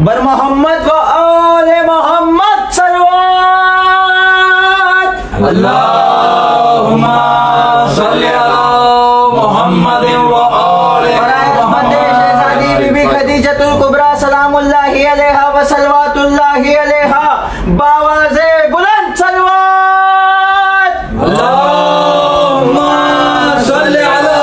बर मोहम्मद व आले मोहम्मद सल्लल्लाहु अल्लाहुम्मा सल्ली अला मोहम्मद व आले मोहम्मद। शहजादी बीबी खदीजतुल कुबरा सलामुल्लाहि अलैहा व सल्लवातुल्लाहि अलैहा बावाज़े बुलंद सल्लवात अल्लाहुम्मा सल्ली अला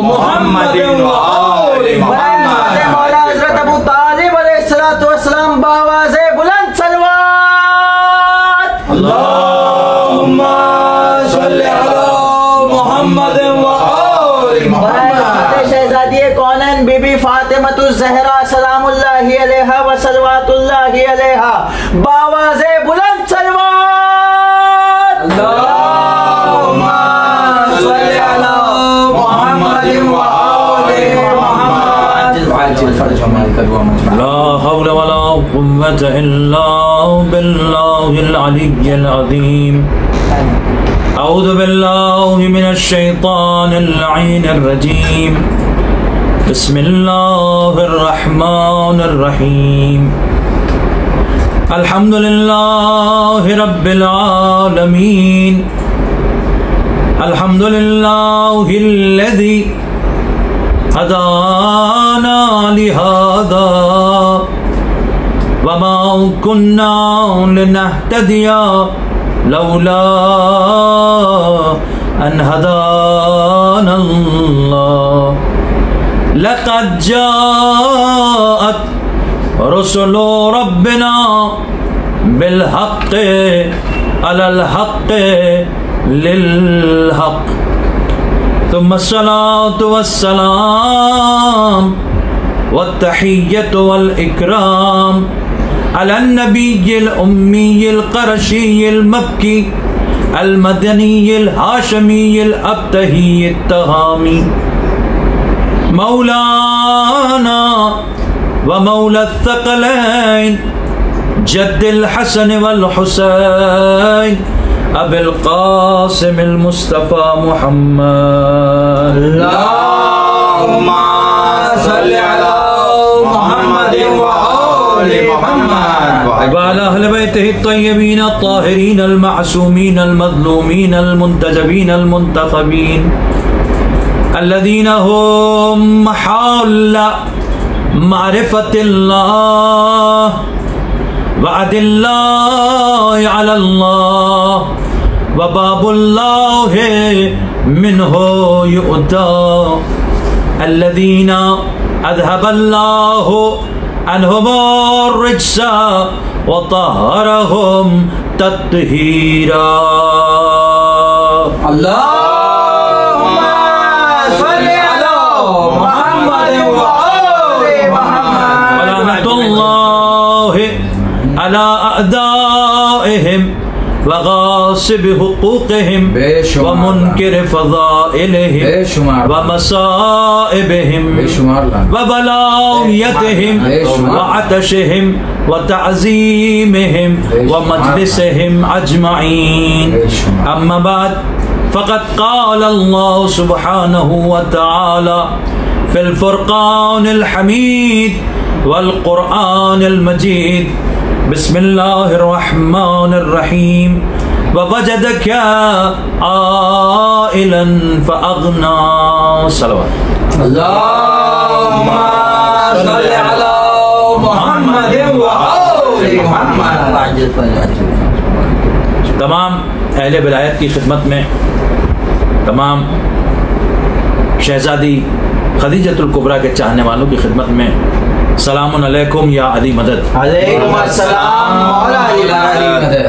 मोहम्मद व आले मोहम्मद। मौला हज़रत अबू तालिब अलैहिस्सलाम बावाज़े बुलंद सल्लवात अल्लाहुम्मा सल्ली अला मोहम्मद व आले मोहम्मद। शहजादी कौनैन बीबी फातिमतुज़ ज़हरा सलामुल्लाहि अलैहा व सल्लवातुल्लाहि अलैहा बावाज़े बुलंद सल्लवात अल्लाहुम्मा सल्ली अला मोहम्मद व आले मोहम्मद। ला हौला वला कुव्वता इल्ला बिल्लाहिल अलिय्यिल अज़ीम। अऊज़ु बिल्लाहि मिनश शैतानिर लईनिर रजीम। बिस्मिल्लाहिर रहमानिर रहीम। अल्हम्दुलिल्लाहि रब्बिल आलमीन। अल्हम्दुलिल्लाहिल्लज़ी हदाना लिहाज़ा वमा कुन्ना लिनहतदिया लौला अन हदानल्लाह। लक़द जाअत रुसुलु रब्बिना बिलहक़्क़ि अलल हक़्क़ि लिल हक़्क़। तुम्मस्सलातु वस्सलाम वत्तहिय्यतु वल इकराम अलन नबिय्यिल उम्मिय्यिल क़रशिय्यिल मक्की अल मदनिय्यिल हाशिमिय्यिल अब्तहिय्यित तहामी मौलाना व मौला थक़लैन जद्दिल हसन वल हुसैन अबिल क़ासिमिल मुस्तफ़ा मुहम्मद। अल्लाहुम्मा सल्ली अला मुहम्मद व आले मुहम्मद व अला अहले बैतिही अत्तय्यबीन अत्ताहिरीन अल-मअसूमीन अल-मज़लूमीन अल-मुंतजबीन अल-मुंतख़बीन अल्लज़ीना हुम महल्ला मारिफतिल्लाह व अदिल्लाहि अलल्लाह व बाबुल्लाहि मिन्हु युअता अल्लज़ीना अज़हबल्लाहु अन्हुमुर रिज्सा व तहहरहुम तत्हीरा। अल्लाहुम्मा सल्ली अला मुहम्मद व आले मुहम्मद। व लअनतुल्लाहि अला अअदाइहिम व गासिब हुकूक़िहिम व मुनकिर फ़ज़ाइलिहिम व मसाइबिहिम व बलायतिहिम व अतशिहिम व तअज़ीमिहिम व मजलिसिहिम अजमईन। अम्मा बाद फ़क़द क़ाल अल्लाह सुब्हानहु व तआला फ़िल फ़ुरक़ानिल हमीद वल क़ुरआनिल मजीद। बिस्मिल्लाहिर रहमानिर रहीम। व वजदका आइलन फ़अग़ना। सल्लल्लाहु अल्लाहुम्मा सल्ली अला मुहम्मद व आले मुहम्मद। तमाम अहले विलायत की खिदमत में तमाम शहजादी खदीजतुल कुबरा के चाहने वालों की खिदमत में सलामुन अलैकुम या अली मदद। अलैकुम अस्सलाम मौला अली मदद।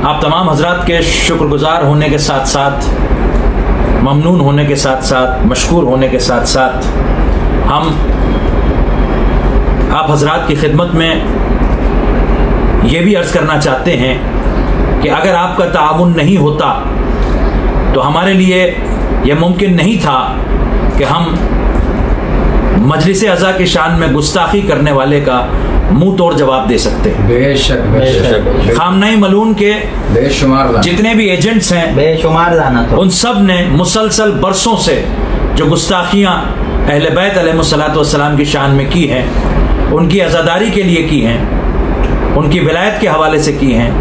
आप तमाम हजरात के शुक्रगुजार होने के साथ साथ, ममनून होने के साथ साथ, मशकूर होने के साथ साथ हम आप हजरात की खिदमत में ये भी अर्ज़ करना चाहते हैं कि अगर आपका ताउन नहीं होता तो हमारे लिए यह मुमकिन नहीं था कि हम मजलिस अज़ा की शान में गुस्ताखी करने वाले का मुंह तोड़ जवाब दे सकते हैं। बेशक खामनाई मलून के बेशुमार जितने भी एजेंट्स हैं, बेशुमार लानत, उन सब ने मुसलसल बरसों से जो गुस्ताखियाँ अहले बैत अलैहिस्सलातु वस्सलाम की शान में की हैं, उनकी अज़ादारी के लिए की हैं, उनकी विलायत के हवाले से की हैं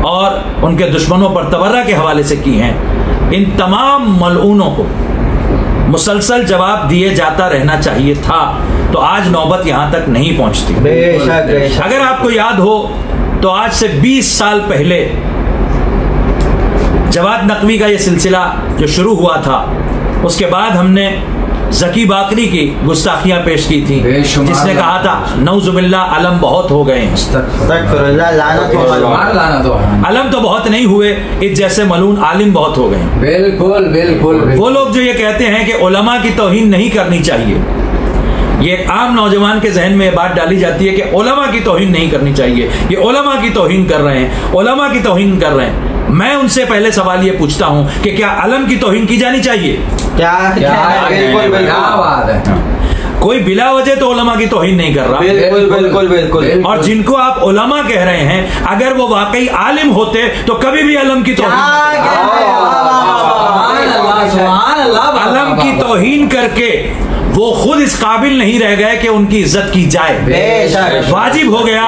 और उनके दुश्मनों पर तबर्रा के हवाले से की हैं, इन तमाम मलऊनों को मुसलसल जवाब दिए जाता रहना चाहिए था, तो आज नौबत यहाँ तक नहीं पहुँचती। बेशक। अगर आपको याद हो तो आज से 20 साल पहले जवाद नकवी का ये सिलसिला जो शुरू हुआ था, उसके बाद हमने ज़की बाकरी की गुस्ताखियाँ पेश की थी, जिसने कहा था नौजुबिल्लाह अलम बहुत हो गए हैं। अलम तो बहुत नहीं हुए, इस जैसे मलून आलिम बहुत हो गए। बिल्कुल बिल्कुल। वो लोग जो ये कहते हैं कि उलमा की तौहीन नहीं करनी चाहिए, ये आम नौजवान के जहन में ये बात डाली जाती है कि उलमा की तौहीन नहीं करनी चाहिए, ये उलमा की तौहीन कर रहे हैं, उलमा की तौहीन कर रहे हैं। मैं उनसे पहले सवाल ये पूछता हूं कि क्या अलम की तौहीन की जानी चाहिए? क्या बात है। कोई बिला वजह तो उलमा की तौहीन नहीं कर रहा। बिल्कुल बिल्कुल बिल्कुल। और जिनको आप उलमा कह रहे हैं, अगर वो वाकई आलिम होते तो कभी भी अलम की तौहीन अलम की तौहीन करके वो खुद इस काबिल नहीं रह गए कि उनकी इज्जत की जाए। वाजिब हो गया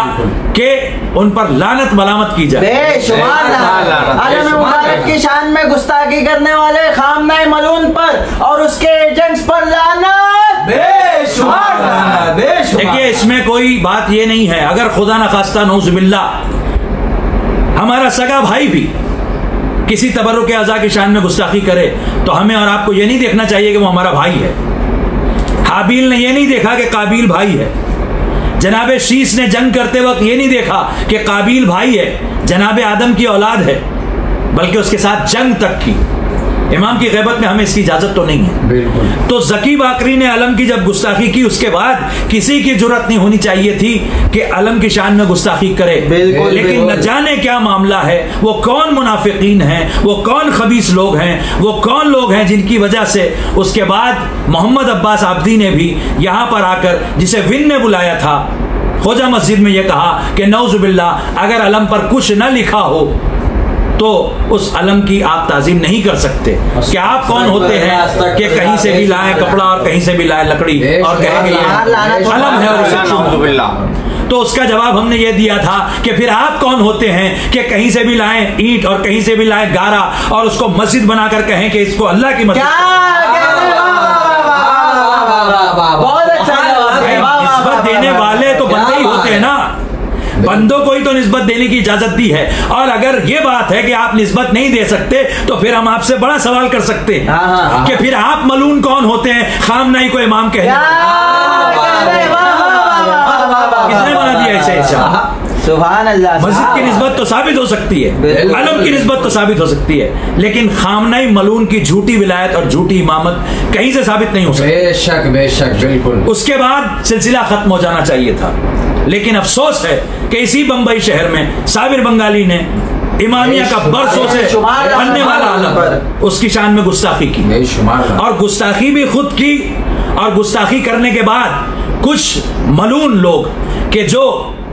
कि उन पर लानत मलामत की जाए। अलम मुबारक की शान में गुस्ताखी करने वाले खामनाई मलून पर और उसके एजेंट्स पर लानत। देखिए, इसमें कोई बात ये नहीं है, अगर खुदा न खास्ता नौजुबिल्लाह हमारा सगा भाई भी किसी तबर्रुक के अज़ा की शान में गुस्ताखी करे, तो हमें और आपको ये नहीं देखना चाहिए कि वो हमारा भाई है। हाबील ने ये नहीं देखा कि काबिल भाई है। जनाबे शीस ने जंग करते वक्त ये नहीं देखा कि काबिल भाई है, जनाबे आदम की औलाद है, बल्कि उसके साथ जंग तक की। इमाम की ग़ैबत में हमें इसकी इजाजत तो नहीं है। बिल्कुल। तो ज़की बाकरी ने अलम की जब गुस्ताखी की, उसके बाद किसी की जुर्रत नहीं होनी चाहिए थी कि अलम की शान में गुस्ताखी करे। लेकिन न जाने क्या मामला है, वो कौन मुनाफिकीन हैं, वो कौन खबीस लोग हैं, वो कौन लोग हैं जिनकी वजह से उसके बाद मोहम्मद अब्बास आब्दी ने भी यहाँ पर आकर, जिसे विन ने बुलाया था, खोजा मस्जिद में यह कहा कि नौजुबिल्लाह अगर अलम पर कुछ न लिखा हो तो उस अलम की आप ताजीम नहीं कर सकते। कि आप कौन होते हैं कि कहीं से भी लाए कपड़ा और कहीं से भी लाए लकड़ी और कहेंगे ये अलम है और उसे। तो उसका जवाब हमने ये दिया था कि फिर आप कौन होते हैं कि कहीं से भी लाए ईंट और कहीं से भी लाए गारा और उसको मस्जिद बनाकर कहें कि इसको अल्लाह की मस्जिद। निस्बत देने वाले तो बंदे ही होते हैं ना, बंदों को ही तो निस्बत देने की इजाजत दी है। और अगर ये बात है कि आप निस्बत नहीं दे सकते, तो फिर हम आपसे बड़ा सवाल कर सकते हैं कि फिर आप मलून कौन होते हैं खामनाई को इमाम कहने? किसने बना दिया ऐसे ऐसा? सुभान अल्लाह। मस्जिद की निस्बत तो साबित हो सकती है, अलम की निस्बत तो साबित हो सकती है, लेकिन खामनाई मलून की झूठी विलायत और झूठी इमामत कहीं से साबित नहीं हो सकती। बेशक बेशक बिल्कुल। उसके बाद सिलसिला खत्म हो जाना चाहिए था, लेकिन अफसोस है कि इसी बंबई शहर में साबिर बंगाली ने इमामिया का बरसों से बनने वाला आलम उसकी शान में गुस्ताखी की, और गुस्ताखी भी खुद की। और गुस्ताखी करने के बाद कुछ मलून लोग के जो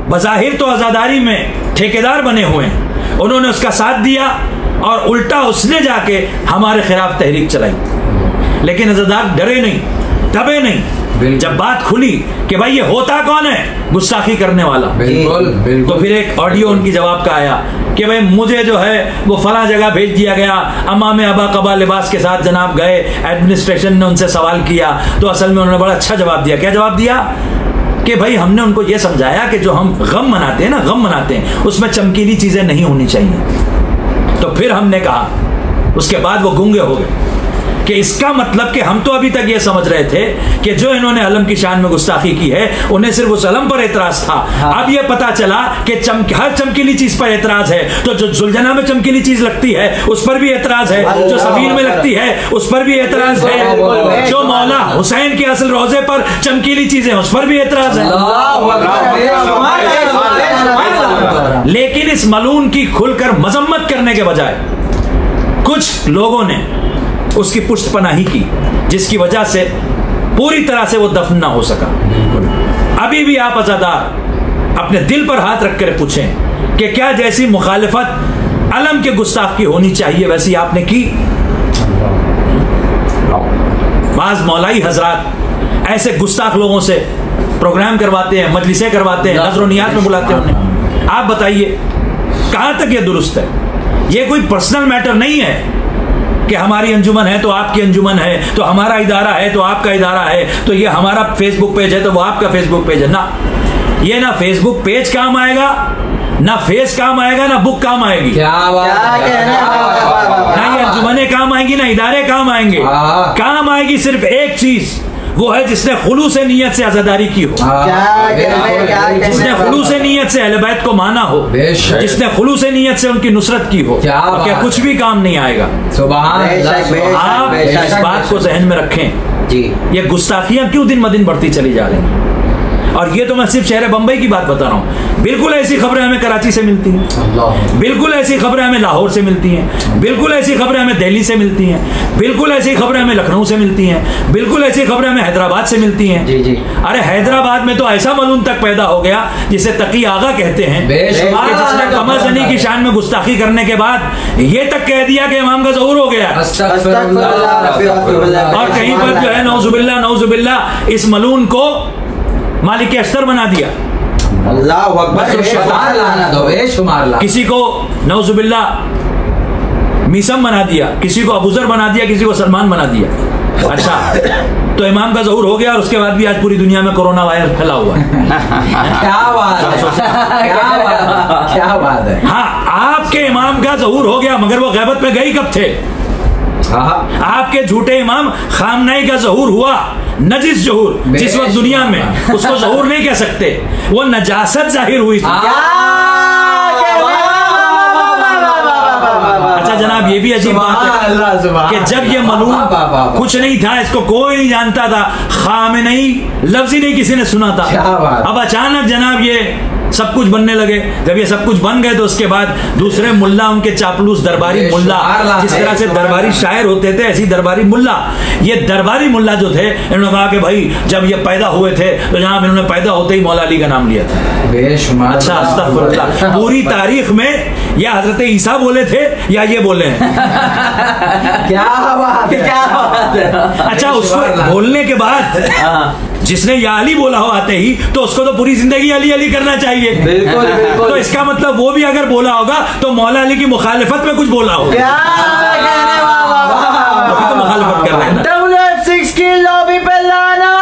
बज़ाहिर तो आज़ादारी में ठेकेदार बने हुए हैं, उन्होंने उसका साथ दिया और उल्टा उसने जाके हमारे खिलाफ तहरीक चलाई। लेकिन आज़ादार डरे नहीं, दबे नहीं। जब बात खुली कि भाई ये होता कौन है गुस्ताखी करने वाला, बिल्कुल। तो फिर एक ऑडियो उनकी जवाब का आया कि भाई मुझे जो है वो फला जगह भेज दिया गया, अमाम अबा कबा लिबास के साथ जनाब गए, एडमिनिस्ट्रेशन ने उनसे सवाल किया, तो असल में उन्होंने बड़ा अच्छा जवाब दिया। क्या जवाब दिया? कि भाई हमने उनको ये समझाया कि जो हम गम मनाते हैं ना, गम मनाते हैं, उसमें चमकीली चीजें नहीं होनी चाहिए। तो फिर हमने कहा, उसके बाद वो गूंगे हो गए कि इसका मतलब कि हम तो अभी तक ये समझ रहे थे कि जो इन्होंने अलम की शान में गुस्ताखी की है उन्हें सिर्फ उस अलम पर एतराज था। अब ये पता चला कि हर चमकीली चीज पर एतराज है, तो जो जुलझना में चमकीली चीज लगती है उस पर भी एतराज है, जो सबील में लगती है उस पर भी एतराज है, जो मौला हुसैन के असल रोजे पर चमकीली चीजें उस पर भी एतराज है। लेकिन इस मलून की खुलकर मजम्मत करने के बजाय कुछ लोगों ने उसकी पुष्टपनाही की, जिसकी वजह से पूरी तरह से वो दफन ना हो सका। अभी भी आप अज़ादार अपने दिल पर हाथ रख कर पूछें कि क्या जैसी मुखालिफत अलम के गुस्ताख की होनी चाहिए वैसी आपने की? बाज़ मौलाई हजरात ऐसे गुस्ताख लोगों से प्रोग्राम करवाते हैं, मजलिसें करवाते हैं, नजर नियाज में बुलाते हैं उन्हें। आप बताइए कहां तक ये दुरुस्त है? ये कोई पर्सनल मैटर नहीं है कि हमारी अंजुमन है तो आपकी अंजुमन है, तो हमारा इदारा है तो आपका इदारा है, तो ये हमारा फेसबुक पेज है तो वो आपका फेसबुक पेज है। ना, ये ना फेसबुक पेज काम आएगा, ना फेस काम आएगा, ना बुक काम आएगी, क्या बात है, ना ये अंजुमने काम आएंगी, ना इदारे काम आएंगे। काम आएगी सिर्फ एक चीज, वो है जिसने खुलूस नीयत से आज़ादारी की हो, जिसने खुलूस नीयत से अहले बैत को माना हो, जिसने खुलूस नीयत से उनकी नुसरत की हो। क्या कुछ भी काम नहीं आएगा। आप इस बात को जहन में रखें जी। ये गुस्ताखियां क्यों दिन ब दिन बढ़ती चली जा रही हैं? और ये तो मैं सिर्फ शहर बंबई की बात बता रहा हूँ। बिल्कुल ऐसी खबरें हमें कराची से मिलती हैं, बिल्कुल ऐसी खबरें हमें लाहौर से मिलती हैं, बिल्कुल ऐसी खबरें हमें दिल्ली से मिलती हैं, बिल्कुल ऐसी खबरें हमें लखनऊ से मिलती हैं, बिल्कुल ऐसी खबरें हमें हैदराबाद से मिलती हैं। जी जी। अरे हैदराबाद में तो ऐसा मलून तक पैदा हो गया जिसे तकी आगा कहते हैं, जिसने कमर-जनी की शान में गुस्ताखी करने के बाद ये तक कह दिया कि इमाम का ज़हूर हो गया। और कहीं पर जो है नौजुबिल्ला इस मलून को मालिक अस्तर बना दिया। अल्लाह अकबर। किसी को नौजुबिल्ला मीसम बना दिया, किसी को अबूजर बना दिया, किसी को सलमान बना दिया। अच्छा, तो इमाम का ज़हूर हो गया और उसके बाद भी आज पूरी दुनिया में कोरोना वायरस फैला हुआ है। क्या बात है। हाँ, आपके इमाम का ज़हूर हो गया, मगर वो गैबत पे गई कब थे? आपके झूठे इमाम खामनाई का ज़हूर हुआ, नजिस ज़हूर, जिस वक्त दुनिया में उसको ज़हूर नहीं कह सकते, वो नजासत जाहिर हुई थी। अच्छा जनाब, ये भी अजीब बात है कि जब ये मलूम कुछ नहीं था, इसको कोई नहीं जानता था, खामेनेई लफ्ज़ ही नहीं किसी ने सुना था। अब अचानक जनाब ये सब कुछ बनने लगे। जब ये सब कुछ बन गए तो उसके बाद दूसरे मुल्ला, उनके चापलूस दरबारी मुल्ला, जिस तरह से दरबारी शायर होते थे ऐसी दरबारी मुल्ला, ये दरबारी मुल्ला जो थे, इन्होंने कहा कि भाई जब ये पैदा हुए थे तो जनाब इन्होंने पैदा होते ही मौला अली का नाम लिया था। अच्छा, अस्तगफुरुल्लाह। पूरी तारीख में या हजरत ईसा बोले थे या ये बोले हैं। क्या बात है, क्या बात है। अच्छा, उसको बोलने के बाद जिसने या अली बोला हो आते ही, तो उसको तो पूरी जिंदगी अली अली करना चाहिए। बिल्कुल बिल्कुल। तो इसका मतलब वो भी अगर बोला होगा तो मौला अली की मुखालिफत में कुछ बोला होगा। क्या कहने, तो मुखालिफत कर रहे हैं ना। WF6 की लॉबी पे लानत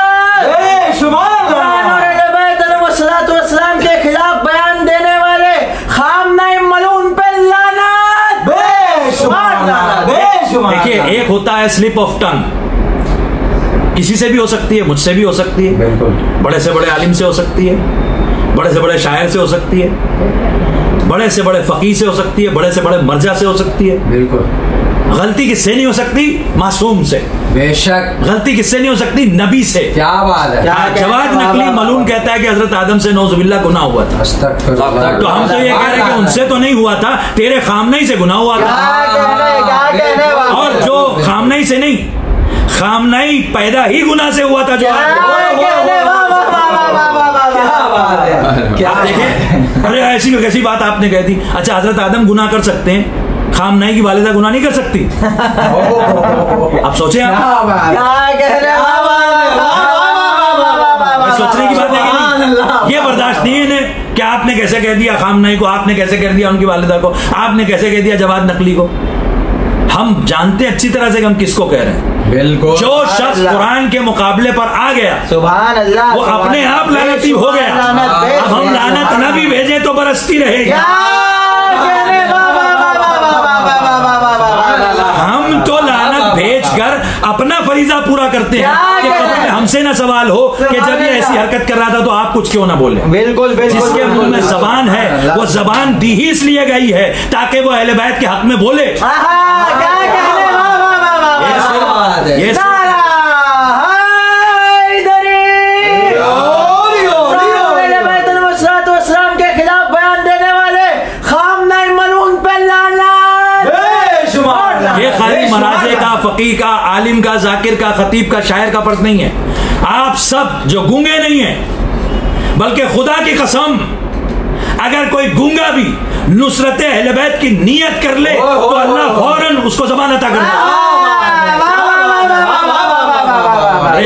के खिलाफ बयान देने वाले खामनाई मलून पे लानत। देखिए, एक होता है स्लिप ऑफ टंग, किसी से भी हो सकती है, मुझसे भी हो सकती है, बिल्कुल, बड़े से बड़े आलिम से हो सकती है, बड़े से बड़े शायर से हो सकती है, बड़े से बड़े फकीह से हो सकती है, बड़े से बड़े मर्जा से हो सकती है। बिल्कुल। गलती किससे नहीं हो सकती? मासूम से। बेशक। गलती किससे नहीं हो सकती? नबी से। क्या बात है। जवाद नकली मलून कहता है कि हजरत आदम से नौजुबिल्लाह गुनाह हुआ था, तो हम तो ये कह रहे हैं कि उनसे तो नहीं हुआ था, तेरे खामनई से गुनाह हुआ था। और जो खामनई से नहीं, खामनाई पैदा ही गुनाह से हुआ था। जो क्या देखें, अरे ऐसी कैसी बात आपने कह दी। अच्छा, हजरत आदम गुनाह कर सकते हैं, खामनाई की वालिदा गुनाह नहीं कर सकती। अब सोचे सोचने की बात है, ये बर्दाश्त नहीं है इन्हें कि आपने कैसे कह दिया खामनाई को, आपने कैसे कह दिया उनकी वालिदा को, आपने कैसे कह दिया जवाद नकली को। हम जानते हैं अच्छी तरह से कि हम किसको कह रहे हैं। बिल्कुल। जो शख्स कुरान के मुकाबले पर आ गया, सुभान अल्लाह, वो अपने आप लानती हो गया। अब हम लानत न भी भेजे तो बरसती रहेगी। हम तो लानत भेजकर अपना फरीजा पूरा करते हैं कि कभी हमसे ना सवाल हो कि जब ये ऐसी हरकत कर रहा था तो आप कुछ क्यों ना बोले। बिल्कुल बिल्कुल। जिसके मुंह में जबान है, वो जबान दी ही इसलिए गई है ताकि वो अहले बैत के हक में बोले। ये के खिलाफ बयान देने वाले खामनाई मलून पे लानत। ये खाली मराजे का, फकीह का, आलिम का, जाकिर का, खतीब का, शायर का फर्ज नहीं है। आप सब जो गूंगे नहीं हैं, बल्कि खुदा की कसम अगर कोई गूंगा भी नुसरत अहले बैत की नियत कर ले तो अल्लाह फौरन उसको ज़बान अता कर देगा।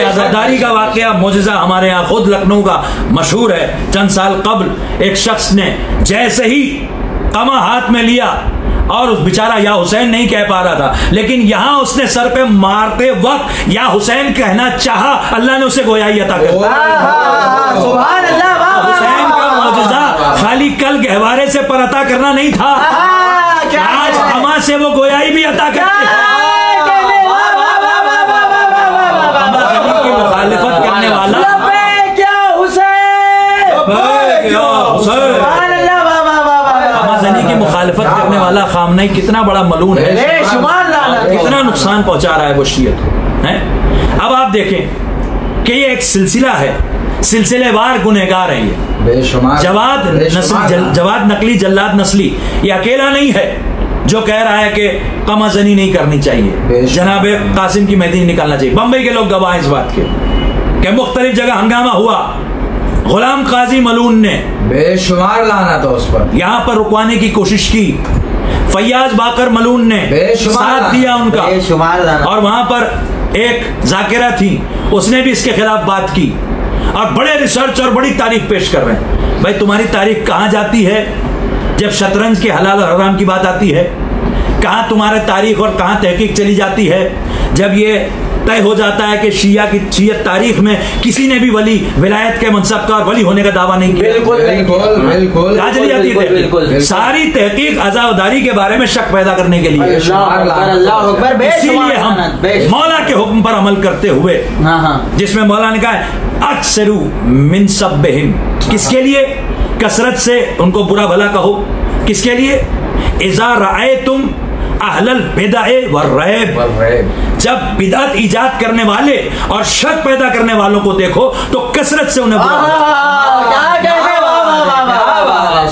आज़ादारी का वाकया मौजज़ा हमारे यहाँ खुद लखनऊ का मशहूर है। चंद साल कबल एक शख्स ने जैसे ही कमा हाथ में लिया, और उस बेचारा या हुसैन नहीं कह पा रहा था, लेकिन यहां उसने सर पे मारते वक्त या हुसैन कहना चाहा, अल्लाह ने उसे गोयाई अता कर दी। हुसैन का मौजज़ा खाली कल गहवारे से पर अता करना नहीं था, आज कमा से वो गोयाई भी अता करते हैं। मुखालिफत करने वाला की मुखालिफत करने वाला खामनई कितना बड़ा मलून है, कितना नुकसान पहुंचा रहा है वो शियत को, है। अब आप देखें कि ये एक सिलसिला है, सिलसिलेवार गुनहगार है ये। जवाद नकली जल्लाद नस्ली ये अकेला नहीं है जो कह रहा है कि कमाजनी नहीं करनी चाहिए, जनाब कासिम की मेहदी निकालना चाहिए। बंबई के लोग गवाह इस बात के मुख्तलिफ जगह हंगामा हुआ, गुलाम काजी मलून ने बेशुमार लाना था उस पर, यहाँ पर रुकवाने की कोशिश की। फैयाज बाकर मलून ने साथ दिया उनका, और वहां पर एक जाकिरा थी, उसने भी इसके खिलाफ बात की, और बड़े रिसर्च और बड़ी तारीख पेश कर रहे हैं। भाई तुम्हारी तारीख कहाँ जाती है जब शतरंज के हलाल और हराम की बात आती है? कहाँ तुम्हारे तारीख और कहाँ तहकीक चली जाती है जब ये तय हो जाता है कि शिया की शियत तारीख में किसी ने भी वली विलायत के मनसब का और वली होने का दावा नहीं किया? बिल्कुल। सारी तहकीक अज़ादारी के बारे में शक पैदा करने के लिए, इसीलिए हम मौला के हुक्म पर अमल करते हुए, जिसमें मौला ने कहा अक्सरू मिन सब्बिहिम, किसके लिए? कसरत से उनको बुरा भला कहो। किसके लिए? इज़ा रअयतुम अहलल बिदअ वर्रैब, जब बिदअत इजाद करने वाले और शक पैदा करने वालों को देखो तो कसरत से उन्हें बुरा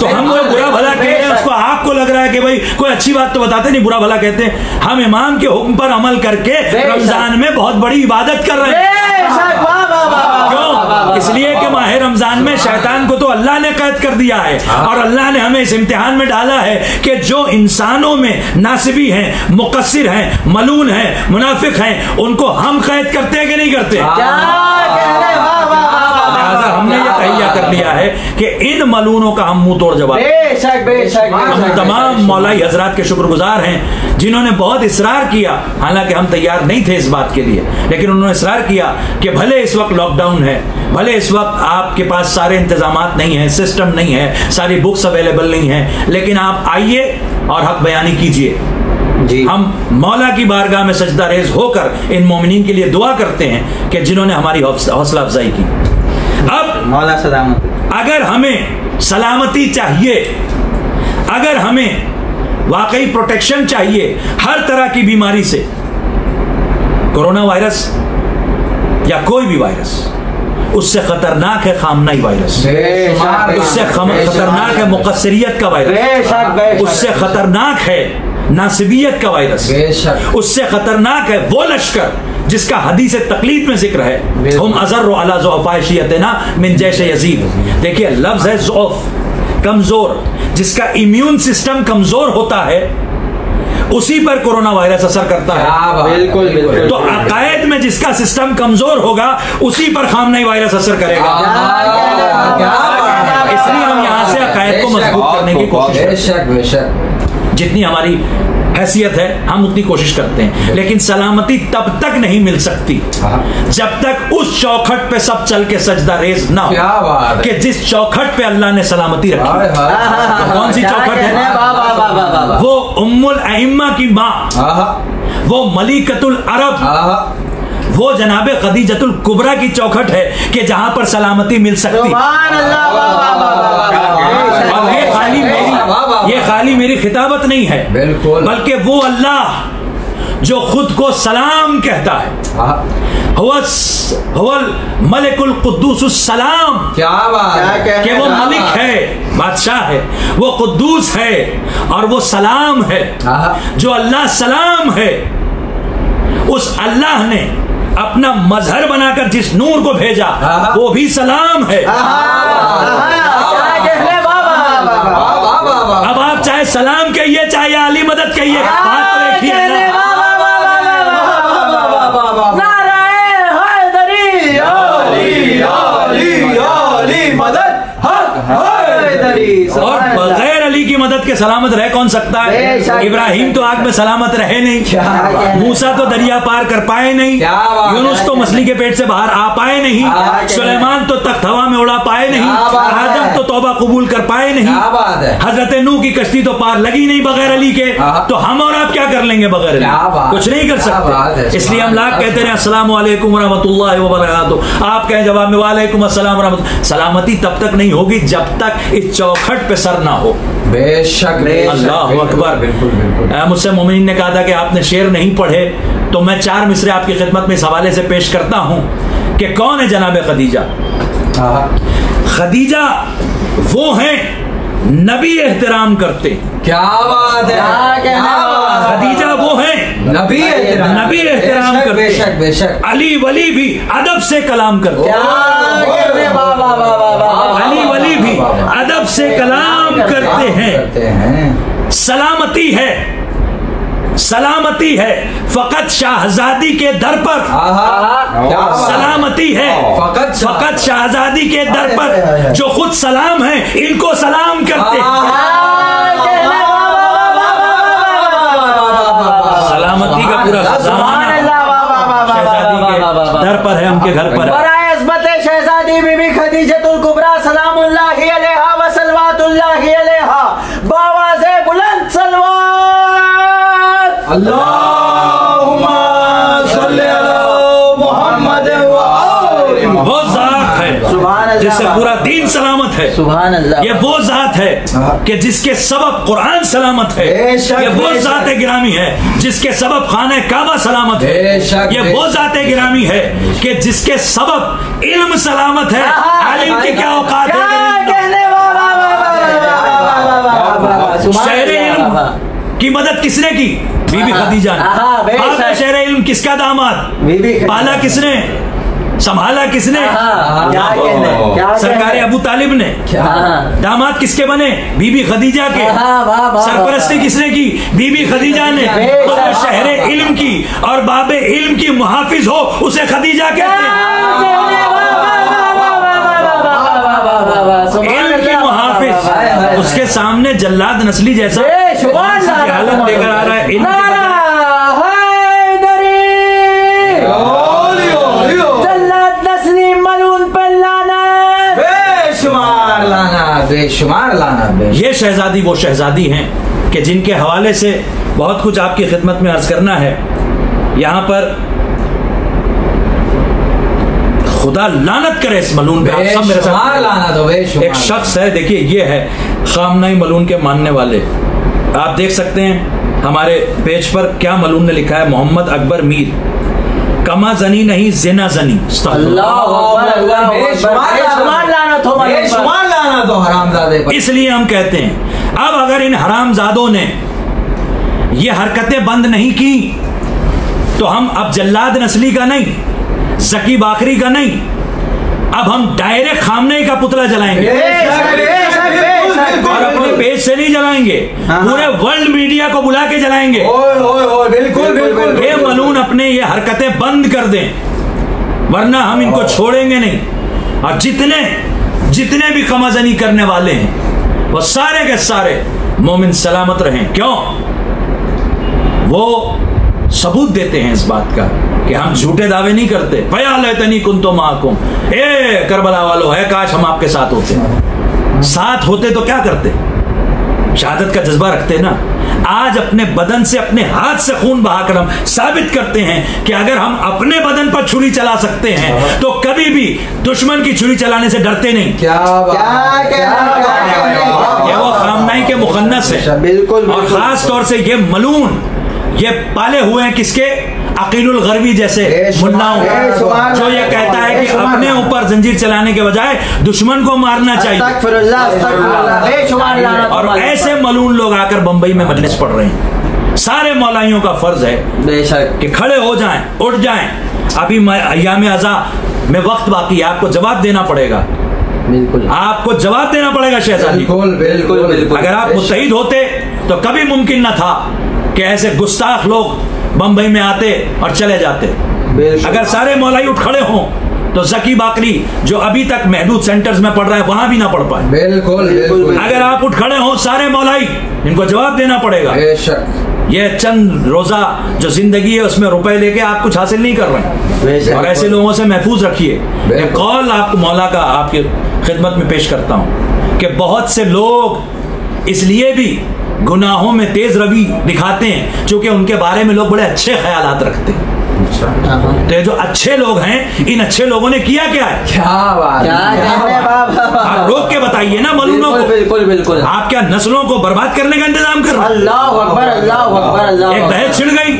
तो हम वो बुरा भला कह रहे हैं, उसको आपको लग रहा है कि भाई कोई अच्छी बात तो बताते नहीं, बुरा भला कहते हैं। हम इमाम के हुक्म पर अमल करके रमजान में बहुत बड़ी इबादत कर रहे हैं। क्यों? इसलिए कि माह रमजान में शैतान को तो अल्लाह ने कैद कर दिया है, और अल्लाह ने हमें इस इम्तिहान में डाला है कि जो इंसानों में नासिबी हैं, मुकस्सिर हैं, मलून हैं, मुनाफिक हैं, उनको हम कैद करते हैं कि नहीं करते? हमने ये तहिया कर लिया है कि इन मलूनों का हम मुंह तोड़ जवाब। हम तमाम मौलाई हजरात के शुक्रगुजार हैं जिन्होंने बहुत इसरार किया, हालांकि हम तैयार नहीं थे इस बात के लिए, लेकिन उन्होंने इसरार किया कि भले इस वक्त लॉकडाउन है, भले इस वक्त आपके पास सारे इंतजामात नहीं है, सिस्टम नहीं है, सारी बुक्स अवेलेबल नहीं है, लेकिन आप आइए और हक बयानी कीजिए। हम मौला की बारगाह में सजदा रेज होकर इन मोमिनीन के लिए दुआ करते हैं कि जिन्होंने हमारी हौसला अफजाई की। अब मौला सलामत, अगर हमें सलामती चाहिए, अगर हमें वाकई प्रोटेक्शन चाहिए हर तरह की बीमारी से, कोरोना वायरस या कोई भी वायरस, उससे खतरनाक है खामनाई वायरस, उससे खतरनाक है मुकस्सिरियत का वायरस, उससे खतरनाक है नासिबियत का वायरस, उससे खतरनाक है वो लश्कर जिसका हदीस तकलीद में जिक्र है, हम अज़र्रु अला ज़ुअफ़ाए शियतिना मिन जैश यज़ीद। देखिए लफ्ज़ है ज़ौफ़, कमजोर, जिसका इम्यून सिस्टम कमजोर होता है उसी पर कोरोना वायरस असर करता है। बिल्कुल। तो अकायद में जिसका सिस्टम कमजोर होगा उसी पर खामनाई वायरस असर करेगा। इसलिए हम यहाँ से अकायद को मजबूत करने की कोशिश करते हैं, जितनी हमारी हैसियत है हम उतनी कोशिश करते हैं, लेकिन सलामती तब तक नहीं मिल सकती जब तक उस चौखट पे सब चल के सजदा रेज ना हो कि जिस चौखट पे अल्लाह ने सलामती रखी। तो कौन सी चौखट है? वो उम्मुल अइम्मा की माँ, वो मलिकतुल अरब, वो जनाबे खदीजतुल कुबरा की चौखट है कि जहां पर सलामती मिल सकती। ये खाली मेरी खिताबत नहीं है, बल्कि वो अल्लाह जो खुद को सलाम कहता है, हुवल मलिकुल कुद्दूस सलाम, क्या बात है कि वो मलिक है, बादशाह है, वो कुद्दूस है और वो सलाम है। जो अल्लाह सलाम है उस अल्लाह ने अपना मजहर बनाकर जिस नूर को भेजा वो भी सलाम है। अब आप चाहे सलाम कहिए चाहे अली मदद कहिए, बात तो एक ही है ना। और बगैर अली की मदद के सलामत रह कौन सकता है? इब्राहिम तो आग में सलामत रहे नहीं, मूसा तो दरिया पार कर पाए नहीं, यूनुस तो मछली के पेट से बाहर आ पाए नहीं, सुलेमान तो तख्त हवा में उड़ा पाए नहीं, आदम तो तौबा कबूल कर पाए नहीं, हजरत नूह की कश्ती तो पार लगी नहीं बगैर अली के। तो हम और आप क्या कर लेंगे बगैर अली? कुछ नहीं कर सकते। इसलिए हम लाख कहते रहे अस्सलाम वालेकुम रहमतुल्लाहि व बरकातुहू, आप कहें जवाब में वालेकुम अस्सलाम रहमतुल्लाह। सलामती तब तक नहीं होगी जब तक इस चौखट पे सर ना हो। बेशक अल्लाह अकबर। बिल्कुल बिल्कुल। मुझसे मोमिन ने कहा था कि आपने शेर नहीं पढ़े, तो मैं 4 मिसरे आपकी खिदमत में इस हवाले से पेश करता हूं कि कौन है जनाब खदीजा। खदीजा वो हैं नबी एहतराम करते। क्या बात है, खदीजा वो हैं नबी एहतराम करते। बेशक बेशक। अली वली भी अदब से कलाम करते। अली वली भी अदब से कलाम करते हैं। सलामती है फकत शाहजादी के दर पर। सलामती है फकत शाहजादी के दर पर, जो खुद सलाम है इनको सलाम करते हैं। सलामती का पूरा खजाना शहजादी के दर पर है, उनके घर पर है। शहजादी बीबी खदीजतुल कुबरा सलामुल्लाहि अलैहा व सलवातुल्लाहि अलैहा, बावाज़े बुलंद सलवात। अल्लाहुम्मा सल्ली अला मुहम्मद व आलि मुहम्मद। वो ज़ात है जिससे पूरा दीन सलामत है। सुभान अल्लाह। ये वो ज़ात है कि जिसके सबब कुरान सलामत है। ये वो ज़ात गिरामी है जिसके सबब खाने काबा सलामत है। ये वो ज़ात गिरामी है कि जिसके सबब इल्म सलामत है। आलिम की क्या औकात है? शहरे इल्म की मदद किसने की? बीबी खदीजा ने। शहरे इल्म किसका दामाद? पाला किसने? संभाला किसने? सरकार अबू तालिब ने। दामाद किसके बने? बीबी खदीजा के। सरपरस्ती किसने की? बीबी खदीजा ने। तो शहरे इल्म की और बाबे इल्म की मुहाफिज हो उसे खदीजा कहते हैं। इल्म की मुहाफिज, उसके सामने जल्लाद नस्ली जैसा हालत लेकर आ रहा है। बेशुमार लाना। ये शहजादी वो शहजादी हैं कि जिनके हवाले से बहुत कुछ आपकी खिदमत में अर्ज करना है। यहाँ पर खुदा लानत करे इस मलून पे। आप सब मेरे साथ लाना दो। एक शख्स है, देखिए ये है खामनाई मलून के मानने वाले। आप देख सकते हैं हमारे पेज पर क्या मलून ने लिखा है। मोहम्मद अकबर मीर, कमा जनी नहीं जिना जनी। इसलिए हम कहते हैं अब अगर इन हरामजादों ने ये हरकतें बंद नहीं की तो हम अब जल्लाद नस्ली का नहीं, जकी बाकरी का नहीं, अब हम डायरेक्ट खामने का पुतला जलाएंगे। और अपने पेज से नहीं जलाएंगे, पूरे वर्ल्ड मीडिया को बुला के जलाएंगे। बिल्कुल बिल्कुल। ये मलून अपने ये हरकतें बंद कर दें, वरना हम इनको छोड़ेंगे नहीं। और जितने भी कमाजनी करने वाले हैं वो सारे के सारे मोमिन सलामत रहें। क्यों? वो सबूत देते हैं इस बात का कि हम झूठे दावे नहीं करते। भया लैतनी कुंतो माकुम, ए करबला वालों, है काश हम आपके साथ होते। साथ होते तो क्या करते? शहादत का जज्बा रखते ना। आज अपने बदन से, अपने हाथ से खून बहाकर हम साबित करते हैं कि अगर हम अपने बदन पर छुरी चला सकते हैं तो कभी भी दुश्मन की छुरी चलाने से डरते नहीं। क्या ये वो खामनाई के मुखन्नस है। बिल्कुल। और खास तौर से ये मलून ये पाले हुए हैं किसके? अकीलुल गरबी जैसे मुल्लाओं, जो ये कहता है कि अपने ऊपर जंजीर चलाने के बजाय दुश्मन को मारना चाहिए। और ऐसे मलून लोग आकर बंबई में मजलिस पढ़ रहे हैं। सारे मौलाइयों का फर्ज है बेशक कि खड़े हो जाएं, उठ जाएं। अभी अय्याम अज़ा में वक्त बाकी है, आपको जवाब देना पड़ेगा, बिल्कुल आपको जवाब देना पड़ेगा शहजादी। बिल्कुल बिल्कुल बिल्कुल। अगर आप मुत्तहिद होते तो कभी मुमकिन न था कि ऐसे गुस्ताख लोग बंबई में आते और चले जाते। अगर सारे मौलाई उठ खड़े हों तो जकी बाकरी जो अभी तक महदूद सेंटर्स में पढ़ रहा है वहां भी ना पढ़ पाए। बिल्कुल बिल्कुल। अगर आप उठ खड़े हों सारे मौलाई, इनको जवाब देना पड़ेगा। बेशक। ये चंद रोजा जो जिंदगी है उसमें रुपए लेके आप कुछ हासिल नहीं कर रहे, और ऐसे लोगों से महफूज रखिए। एक कौल आपको मौला का आपकी खिदमत में पेश करता हूं कि बहुत से लोग इसलिए भी गुनाहों में तेज रवि दिखाते हैं क्योंकि उनके बारे में लोग बड़े अच्छे ख्यालात रखते हैं। तो ये जो अच्छे लोग हैं, इन अच्छे लोगों ने किया क्या है? क्या बात आप रोक के बताइए ना मलूनों को। बिल्कुल बिल्कुल। आप क्या नस्लों को बर्बाद करने का इंतजाम कर रहे हैं? अल्लाह अकबर अल्लाह अकबर अल्लाह। एक दहेज छिड़ गई,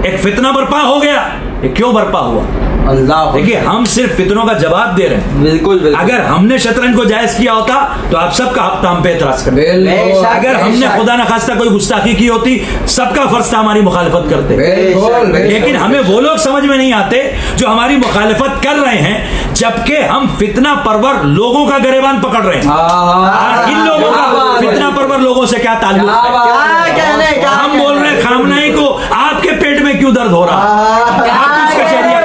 एक फितना बर्पा हो गया। ये क्यों बर्पा हुआ? अल्लाह। देखिए हम सिर्फ फितनों का जवाब दे रहे हैं। बिल्कुल बिल्कुल। अगर हमने शतरंज को जायज किया होता तो आप सबका हक था हम पे एतराज करते। बिल्कुल। अगर हमने खुदा न खास्ता कोई गुस्ताखी की होती सबका फर्ज था हमारी मुखालिफत करते। बिल्कुल। लेकिन हमें वो लोग समझ में नहीं आते जो हमारी मुखालिफत कर रहे हैं जबकि हम फितना परवर लोगों का गरेबान पकड़ रहे हैं। इन लोगों का फितना परवर लोगों से क्या ताल्लुक है? हम बोल रहे हैं खामनाई को आपके पेट में क्यों दर्द हो रहा है? आप उसका चेहरा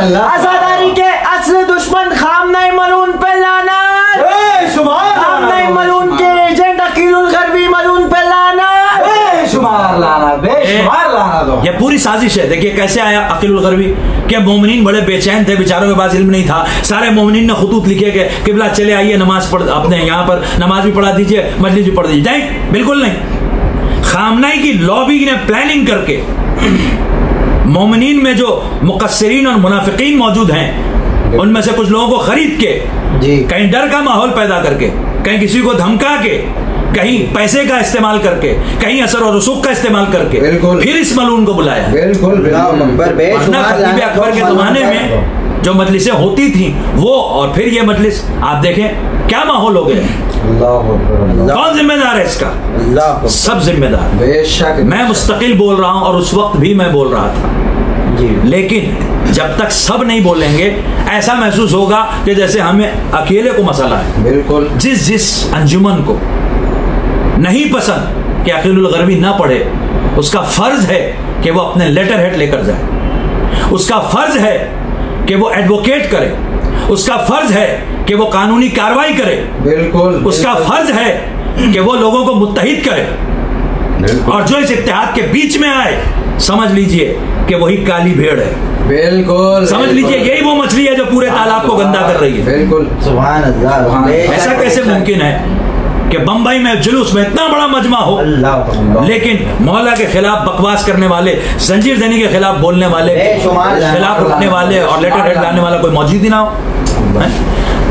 आजादारी के असली दुश्मन खामनाई मलून पे लानत। खामनाई मलून के एजेंट अकीलुल गरबी मलून पे लानत। बेशुमार लानत, बेशुमार लानत। ये पूरी साजिश है। देखिए कैसे आया अकीलुल गरबी कि मोमिनीन बड़े बेचैन थे, बेचारों के पास इल्म नहीं था। सारे मोमिनीन ने खुतूत लिखे कि किबला चले आइए नमाज पढ़, अपने यहाँ पर नमाज भी पढ़ा दीजिए, मजलिस भी पढ़ दीजिए। नहीं, बिल्कुल नहीं। खामनाई की लॉबी ने प्लानिंग करके मोमिनीन में जो मुकस्सिरीन और मुनाफिकीन मौजूद हैं उनमें से कुछ लोगों को खरीद के कहीं डर का माहौल पैदा करके, कहीं किसी को धमका के, कहीं पैसे का इस्तेमाल करके, कहीं असर और रसूख का इस्तेमाल करके फिर इस मलून को बुलाया। वरना खतीब अकबर के जमाने में जो मजलिसें होती थी वो और फिर ये मजलिस आप देखें क्या माहौल हो गया। कौन जिम्मेदार है इसका? सब जिम्मेदार। बेशक। मैं मुस्तकिल बोल रहा हूं और उस वक्त भी मैं बोल रहा था जी। लेकिन जब तक सब नहीं बोलेंगे ऐसा महसूस होगा कि जैसे हमें अकेले को मसला है। बिल्कुल। जिस अंजुमन को नहीं पसंद कि अकीलुल गरबी ना पढ़े उसका फर्ज है कि वो अपने लेटर हेड लेकर जाए, उसका फर्ज है कि वो एडवोकेट करे, उसका फर्ज है कि वो कानूनी कार्रवाई करे। बिल्कुल। उसका फर्ज है कि वो लोगों को मुत्तहिद करे, और जो इस इत्तेहाद के बीच में आए समझ लीजिए कि वही काली भेड़ है। बिल्कुल। समझ लीजिए यही वो मछली है जो पूरे तालाब को गंदा कर रही है। बिल्कुल। सुभान अल्लाह। ऐसा कैसे मुमकिन है कि बंबई में जुलूस में इतना बड़ा मजमा हो लेकिन मौला के खिलाफ बकवास करने वाले, जंजीर जनी के खिलाफ बोलने वाले, खिलाफ उठने वाले और लेटर हेड लाने वाला कोई मौजूद ही ना हो?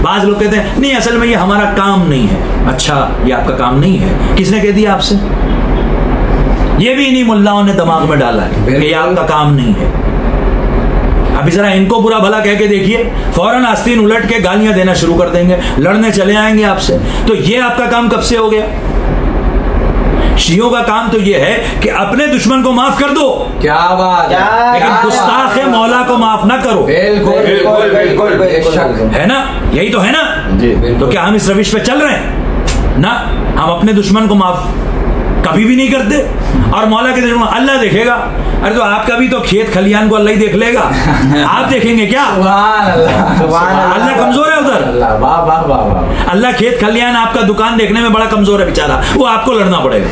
बाज लोग कहते हैं नहीं असल में ये हमारा काम नहीं है। अच्छा, ये आपका काम नहीं है, किसने कह दिया आपसे? ये भी इन्हीं मुल्लाओं ने दिमाग में डाला है कि ये आपका काम नहीं है। अभी जरा इनको बुरा भला कह के देखिए, फौरन आस्तीन उलट के गालियां देना शुरू कर देंगे, लड़ने चले आएंगे आपसे। तो ये आपका काम कब से हो गया? शियों का काम तो ये है कि अपने दुश्मन को माफ कर दो। क्या बात है। लेकिन गुस्ताख मौला को माफ ना करो। बिल्कुल। है ना? यही तो है ना जी। तो क्या हम इस रविश पे चल रहे हैं? ना, हम अपने दुश्मन को माफ कभी भी नहीं करते और मौला के दुश्मन अल्लाह देखेगा। अरे तो आपका भी तो खेत खलियान को अल्लाह ही देख लेगा, आप देखेंगे क्या? अल्लाह कमजोर है उधर? अल्लाह खेत खलियान आपका दुकान देखने में बड़ा कमजोर है बेचारा, वो आपको लड़ना पड़ेगा।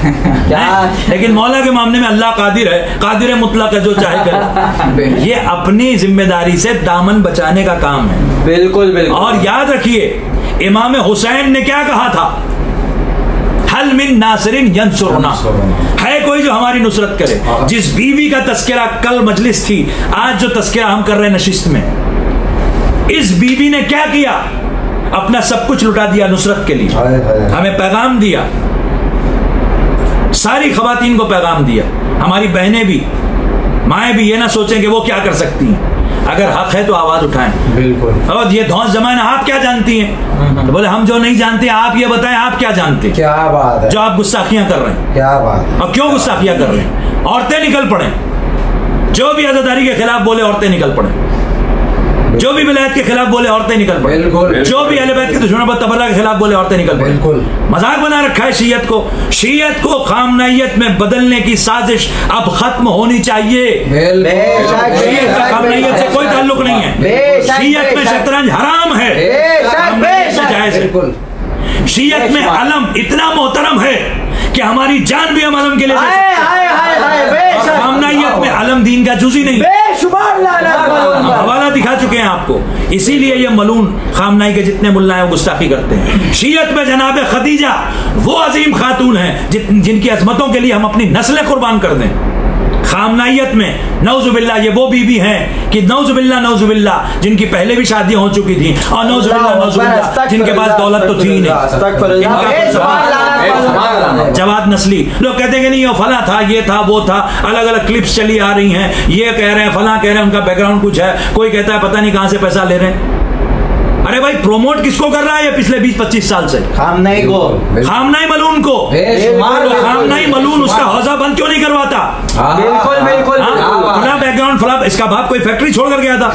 लेकिन मौला के मामले में अल्लाह कादिर है, कादिर मुतलक है, जो चाहे करे। ये अपनी जिम्मेदारी से दामन बचाने का काम है। बिल्कुल बिल्कुल। और याद रखिए इमाम हुसैन ने क्या कहा था? हल मिन नासिरिन यंसुरना, है कोई जो हमारी नुसरत करे? जिस बीवी का तस्करा कल मजलिस थी, आज जो तस्करा हम कर रहे हैं नशिस्त में, इस बीवी ने क्या किया? अपना सब कुछ लुटा दिया नुसरत के लिए। हमें पैगाम दिया, सारी खवातीन को पैगाम दिया। हमारी बहनें भी, माएँ भी ये ना सोचें कि वो क्या कर सकती हैं। अगर हक है तो आवाज उठाएं। बिल्कुल। और ये धौंस जमाना आप क्या जानती हैं? तो बोले हम जो नहीं जानते आप ये बताएं आप क्या जानते हैं? क्या बात है, जो आप गुस्ताखियां कर रहे हैं। क्या बात है। और क्यों गुस्ताखियां कर रहे हैं? औरतें निकल पड़े, जो भी अज़ादारी के खिलाफ बोले औरतें निकल पड़े, जो भी विलायत के खिलाफ बोले औरतें निकल पड़े, जो भी अहले बैत के दुश्मनों पर तबर्रा के खिलाफ बोले औरतें निकल पड़े। मजाक बना रखा है शीयत को खामनाइयत में बदलने की साजिश अब खत्म होनी चाहिए। शीयत का खामनाइयत से कोई ताल्लुक नहीं है। शीयत में शतरंज हराम है, जायज है। शीयत में अलम इतना मोहतरम है कि हमारी जान भी हम अलम के लिए दे सकते हैं। खामनाइयत में अलम दीन का जुज़ी नहीं। हवाला दिखा चुके हैं आपको। इसीलिए ये मलून खामनाई के जितने मुल्ला हैं वो गुस्ताखी करते हैं। शीयत में जनाब खदीजा वो अजीम खातून है जिनकी अजमतों के लिए हम अपनी नस्लें कुर्बान कर दें। खामनाइयत में नौजुबिल्ला ये वो बीबी हैं कि नौजुबिल्ला जिनकी पहले भी शादियां हो चुकी थी और नौजुबिल्ला जिनके पास दौलत तो थी ही नहीं। जवाद नस्ली लोग कहते हैं कि नहीं वो फला था, ये था, वो था, अलग अलग क्लिप्स चली आ रही हैं, ये कह रहे हैं, फला कह रहे हैं, उनका बैकग्राउंड कुछ है, कोई कहता है पता नहीं कहां से पैसा ले रहे हैं। अरे भाई प्रोमोट किसको कर रहा है ये पिछले 20-25 साल से? खामनाई को, खामनाई मलून को। खामनाई मलून उसका हौजा बंद क्यों नहीं करवाता? बिल्कुल फला बैकग्राउंड, फला इसका बाप कोई फैक्ट्री छोड़ कर गया था,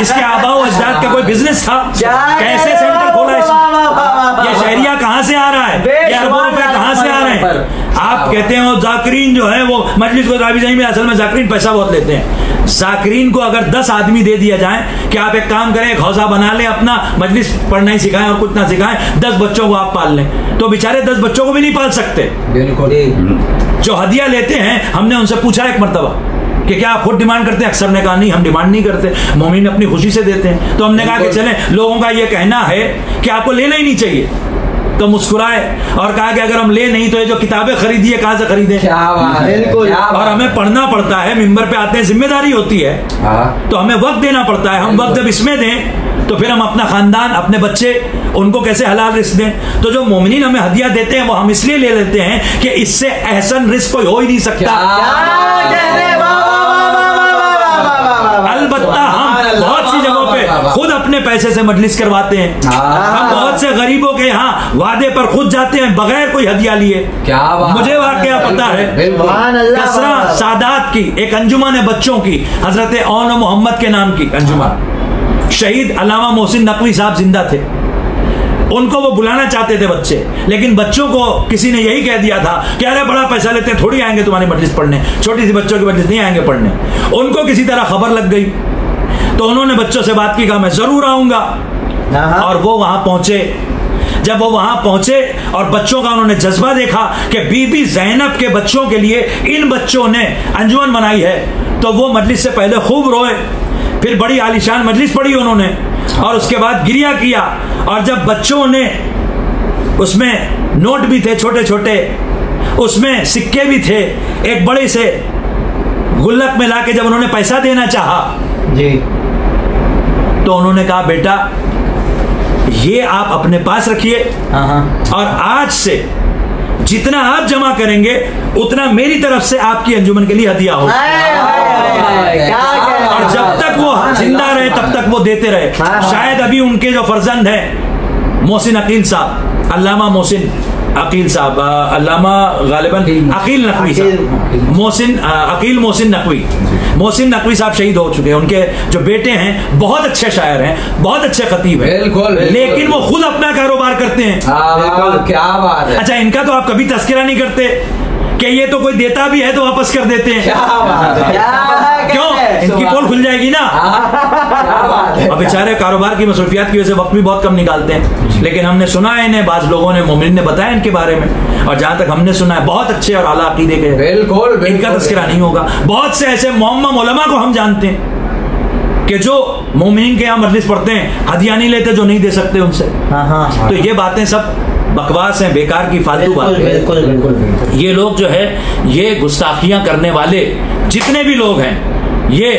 इसके आबाओ अजदाद का कोई बिजनेस था, कैसे सेंटर खोला इसने? ये शहरिया कहां से आ रहा है? ये अरबों रुपए कहां से आ रहे हैं? आप कहते हैं वो जाकिरीन जो है वो मजलिस को राबी में, असल में जाकिरीन पैसा बहुत लेते हैं। जाकिरीन को अगर 10 आदमी दे दिया जाए कि आप एक काम करें, एक हौजा बना लें, अपना मजलिस पढ़ना ही सिखाएं और कुछ ना सिखाएं, 10 बच्चों को आप पाल लें, तो बेचारे 10 बच्चों को भी नहीं पाल सकते। बिल्कुल। जो हदिया लेते हैं, हमने उनसे पूछा एक मर्तबा कि क्या आप खुद डिमांड करते हैं? अक्सर ने कहा नहीं हम डिमांड नहीं करते, मोमिन अपनी खुशी से देते हैं। तो हमने कहा कि चलें, लोगों का ये कहना है कि आपको लेना ही नहीं चाहिए, तो मुस्कुराए और कहा कि अगर हम ले नहीं तो ये जो किताबें खरीदी है कहां से खरीदें? क्या बात है। बिल्कुल। और हमें पढ़ना पड़ता है, मिंबर पे आते हैं, जिम्मेदारी होती है, तो हमें वक्त देना पड़ता है। हम वक्त जब इसमें दें तो फिर हम अपना खानदान, अपने बच्चे, उनको कैसे हलाल रिस्क दें? तो जो मोमिनीन हमें हदिया देते हैं वो हम इसलिए ले लेते हैं कि इससे एहसन रिस्क कोई हो ही नहीं सकता। अलबत्ता हम बहुत सी जगहों पे खुद अपने पैसे से मजलिस करवाते हैं। हम बहुत से गरीबों के यहाँ वादे पर खुद जाते हैं बगैर कोई हदिया लिए। क्या बात। मुझे वाकया पता है, कसरा सादात की एक अंजुमन है बच्चों की, हजरत औन मोहम्मद के नाम की अंजुमन। शहीद अल्लामा मोहसिन नकवी साहब जिंदा थे, उनको वो बुलाना चाहते थे बच्चे, लेकिन बच्चों को किसी ने यही कह दिया था कि अरे बड़ा पैसा लेते हैं, थोड़ी आएंगे तुम्हारी मजलिस पढ़ने, छोटी सी बच्चों की मजलिस नहीं आएंगे पढ़ने। उनको किसी तरह खबर लग गई तो उन्होंने बच्चों से बात की, कहा मैं जरूर आऊंगा। और वो वहां पहुंचे। जब वो वहां पहुंचे और बच्चों का उन्होंने जज्बा देखा कि बीबी ज़ैनब के बच्चों के लिए इन बच्चों ने अंजुमन बनाई है, तो वो मजलिस से पहले खूब रोए, फिर बड़ी आलीशान मजलिस पढ़ी उन्होंने और उसके बाद गिरिया किया। और जब बच्चों ने, उसमें नोट भी थे छोटे छोटे, उसमें सिक्के भी थे, एक बड़े से गुल्लक में लाके जब उन्होंने पैसा देना चाहा जी, तो उन्होंने कहा बेटा ये आप अपने पास रखिए और आज से जितना आप जमा करेंगे उतना मेरी तरफ से आपकी अंजुमन के लिए हदिया होगा। और जब तक वो जिंदा रहे तब तक वो देते रहे। शायद अभी उनके जो फर्जंद हैं मोहसिन अकील साहब, अल्लामा मोहसिन अकील साहब, अल्लामा गालिबन अकील नकवी साहब, मोहसिन अकील मोहसिन नकवी, मोहसिन नकवी साहब शहीद हो चुके हैं। उनके जो बेटे हैं बहुत अच्छे शायर हैं, बहुत अच्छे खतीब हैं, बिल्कुल, लेकिन वो खुद अपना कारोबार करते हैं। क्या बात है। अच्छा, इनका तो आप कभी तस्करा नहीं करते कि ये तो कोई देता भी है तो वापस कर देते हैं। क्यों? इनकी पोल खुल जाएगी ना। अब बेचारे कारोबार की मसरूफियात की वजह से वक्त भी बहुत कम निकालते हैं, लेकिन हमने सुना है इन्हें, बाज लोगों ने, मोमिन ने बताया इनके बारे में, और जहां तक हमने सुना है बहुत अच्छे और आला अकीदे के। बिल्कुल, इनका तस्करा नहीं होगा। बहुत से ऐसे मुअम्मम उलमा को हम जानते हैं कि जो मोमिन के यहाँ मजलिस पढ़ते हैं, हदिया नहीं लेते जो नहीं दे सकते उनसे। तो ये बातें सब बकवास हैं, बेकार की फालतू बातें। बिल्कुल बिल्कुल बिल्कुल। ये लोग जो है, ये गुस्ताखियां करने वाले जितने भी लोग हैं, ये